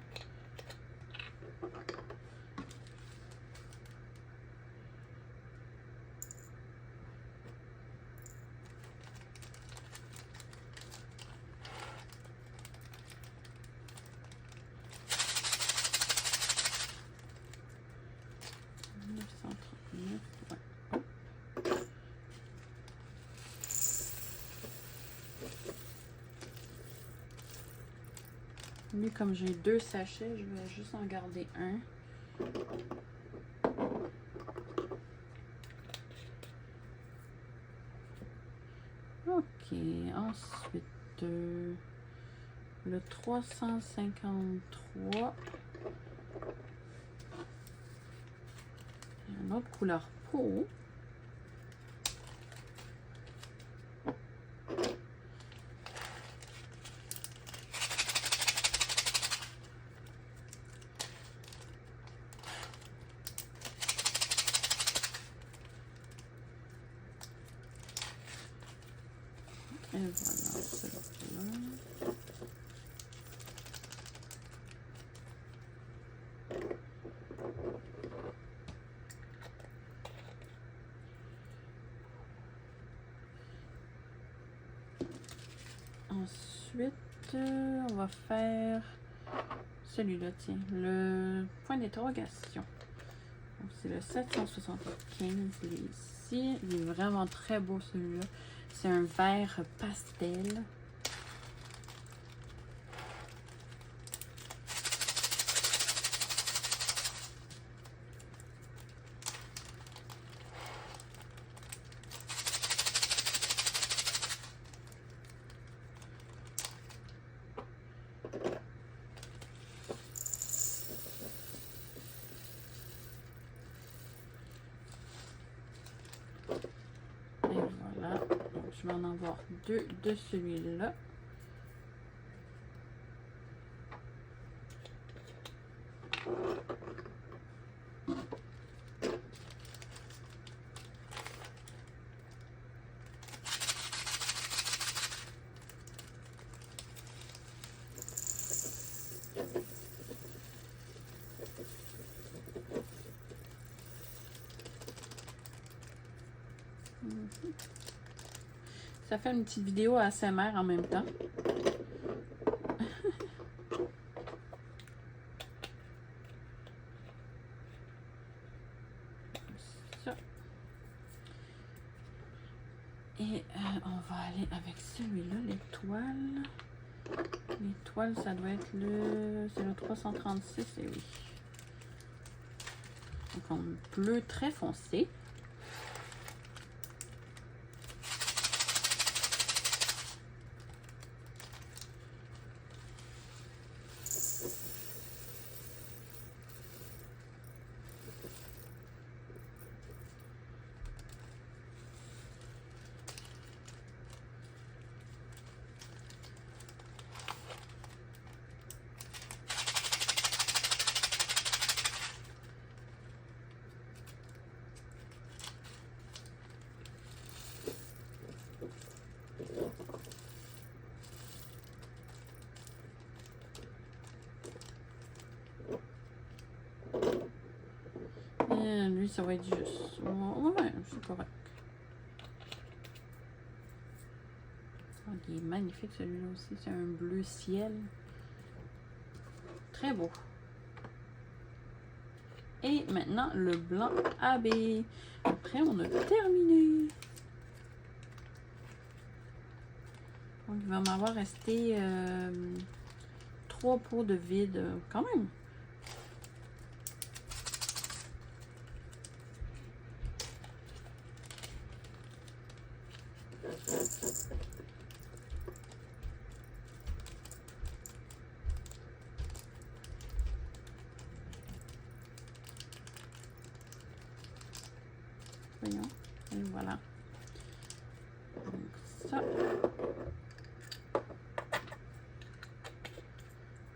Lui, comme j'ai 2 sachets, je vais juste en garder un. Ok, ensuite, le 353. Une autre couleur peau. Et voilà, celui-là. Ensuite, on va faire celui-là, tiens, le point d'interrogation. C'est le 775, il est ici. Il est vraiment très beau celui-là. C'est un vert pastel. Et voilà. Donc, je vais en avoir 2 de celui-là. Ça fait une petite vidéo ASMR en même temps. Ça. Et on va aller avec celui-là, l'étoile. L'étoile, ça doit être c'est le 336, et oui. Donc en bleu très foncé. Lui, ça va être juste. Ouais, c'est correct. Oh, il est magnifique celui-là aussi. C'est un bleu ciel. Très beau. Et maintenant, le blanc AB. Après, on a terminé. Donc, il va m'avoir resté 3 pots de vide quand même. Voyons. Et voilà. Donc, ça.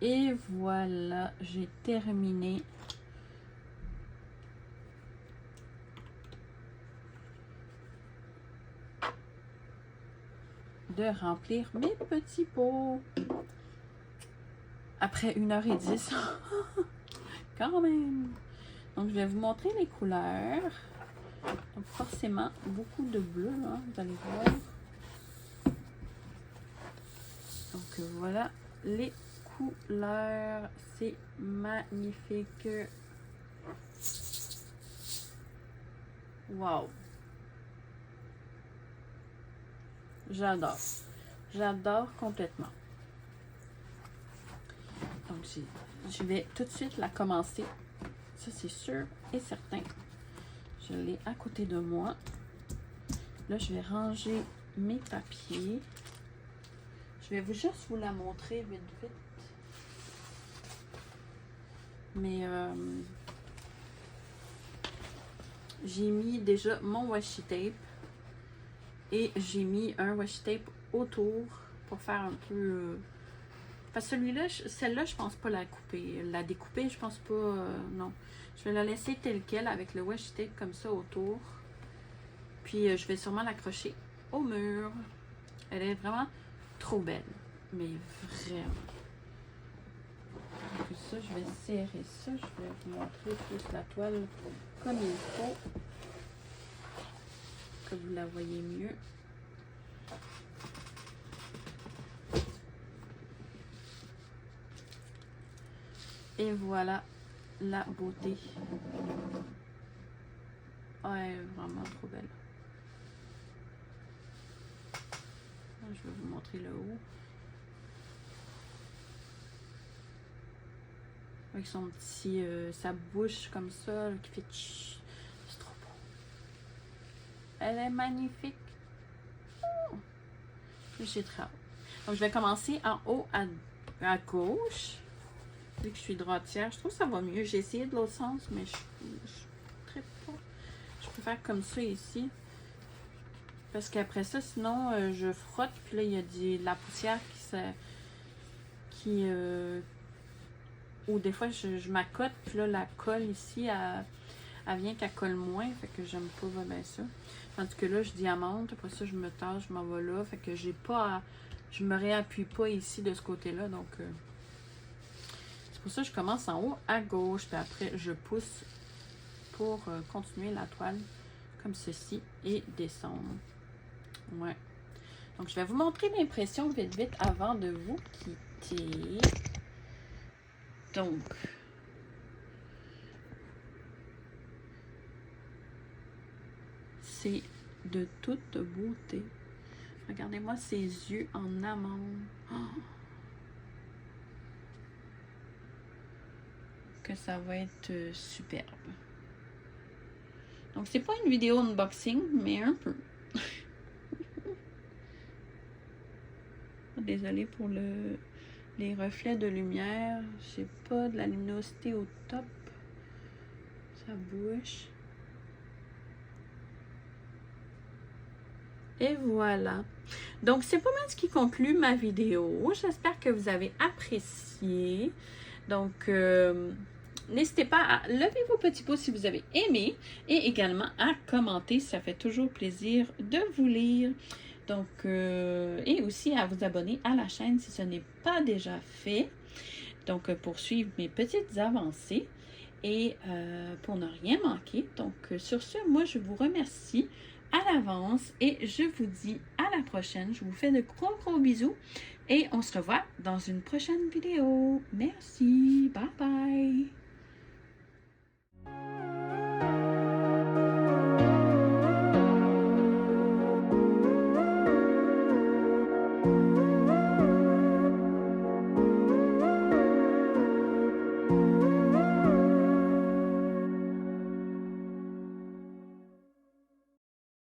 Et voilà, j'ai terminé de remplir mes petits pots. Après 1h10. Quand même. Donc, je vais vous montrer les couleurs. Donc, forcément, beaucoup de bleu, hein, vous allez voir. Donc, voilà les couleurs. C'est magnifique. Wow! J'adore. J'adore complètement. Donc, je vais tout de suite la commencer. Ça, c'est sûr et certain. Je l'ai à côté de moi. Là, je vais ranger mes papiers. Je vais juste vous la montrer vite, vite. Mais j'ai mis déjà mon washi tape. Et j'ai mis un washi tape autour pour faire un peu... parce que celui-là, celle-là, je pense pas la couper. La découper, je pense pas... non. Je vais la laisser telle quelle avec le washi tape comme ça autour. Puis je vais sûrement l'accrocher au mur. Elle est vraiment trop belle. Mais vraiment. Donc ça, je vais serrer ça. Je vais vous montrer plus la toile comme il faut. Que vous la voyez mieux. Et voilà la beauté. Oh, elle est vraiment trop belle. Je vais vous montrer le haut. Avec son petit... sa bouche comme ça, qui fait... C'est trop beau. Elle est magnifique. Oh. J'ai très hâte. Donc, je vais commencer en haut à gauche. Vu que je suis droitière, je trouve que ça va mieux. J'ai essayé de l'autre sens, mais je très pas. Je préfère comme ça ici. Parce qu'après ça, sinon, je frotte. Puis là, il y a de la poussière ou des fois, je m'accote. Puis là, la colle ici, elle vient qu'elle colle moins. Fait que j'aime pas vraiment ça. Tandis que là, je diamante. Après ça, je me tasse, je m'en vais là. Fait que j'ai pas à... Je me réappuie pas ici de ce côté-là. Donc, c'est pour ça que je commence en haut à gauche. Puis après, je pousse pour continuer la toile comme ceci et descendre. Ouais. Donc, je vais vous montrer l'impression vite, vite avant de vous quitter. Donc, c'est de toute beauté. Regardez-moi ses yeux en amande. Oh! Que ça va être superbe. Donc, c'est pas une vidéo unboxing, mais un peu. Désolée pour les reflets de lumière. J'ai pas de la luminosité au top. Ça bouge. Et voilà. Donc, c'est pas mal ce qui conclut ma vidéo. J'espère que vous avez apprécié. Donc, n'hésitez pas à lever vos petits pouces si vous avez aimé et également à commenter. Ça fait toujours plaisir de vous lire. Donc, et aussi à vous abonner à la chaîne si ce n'est pas déjà fait. Donc, pour suivre mes petites avancées et pour ne rien manquer. Donc, sur ce, moi, je vous remercie à l'avance et je vous dis à la prochaine. Je vous fais de gros, gros bisous et on se revoit dans une prochaine vidéo. Merci. Bye bye.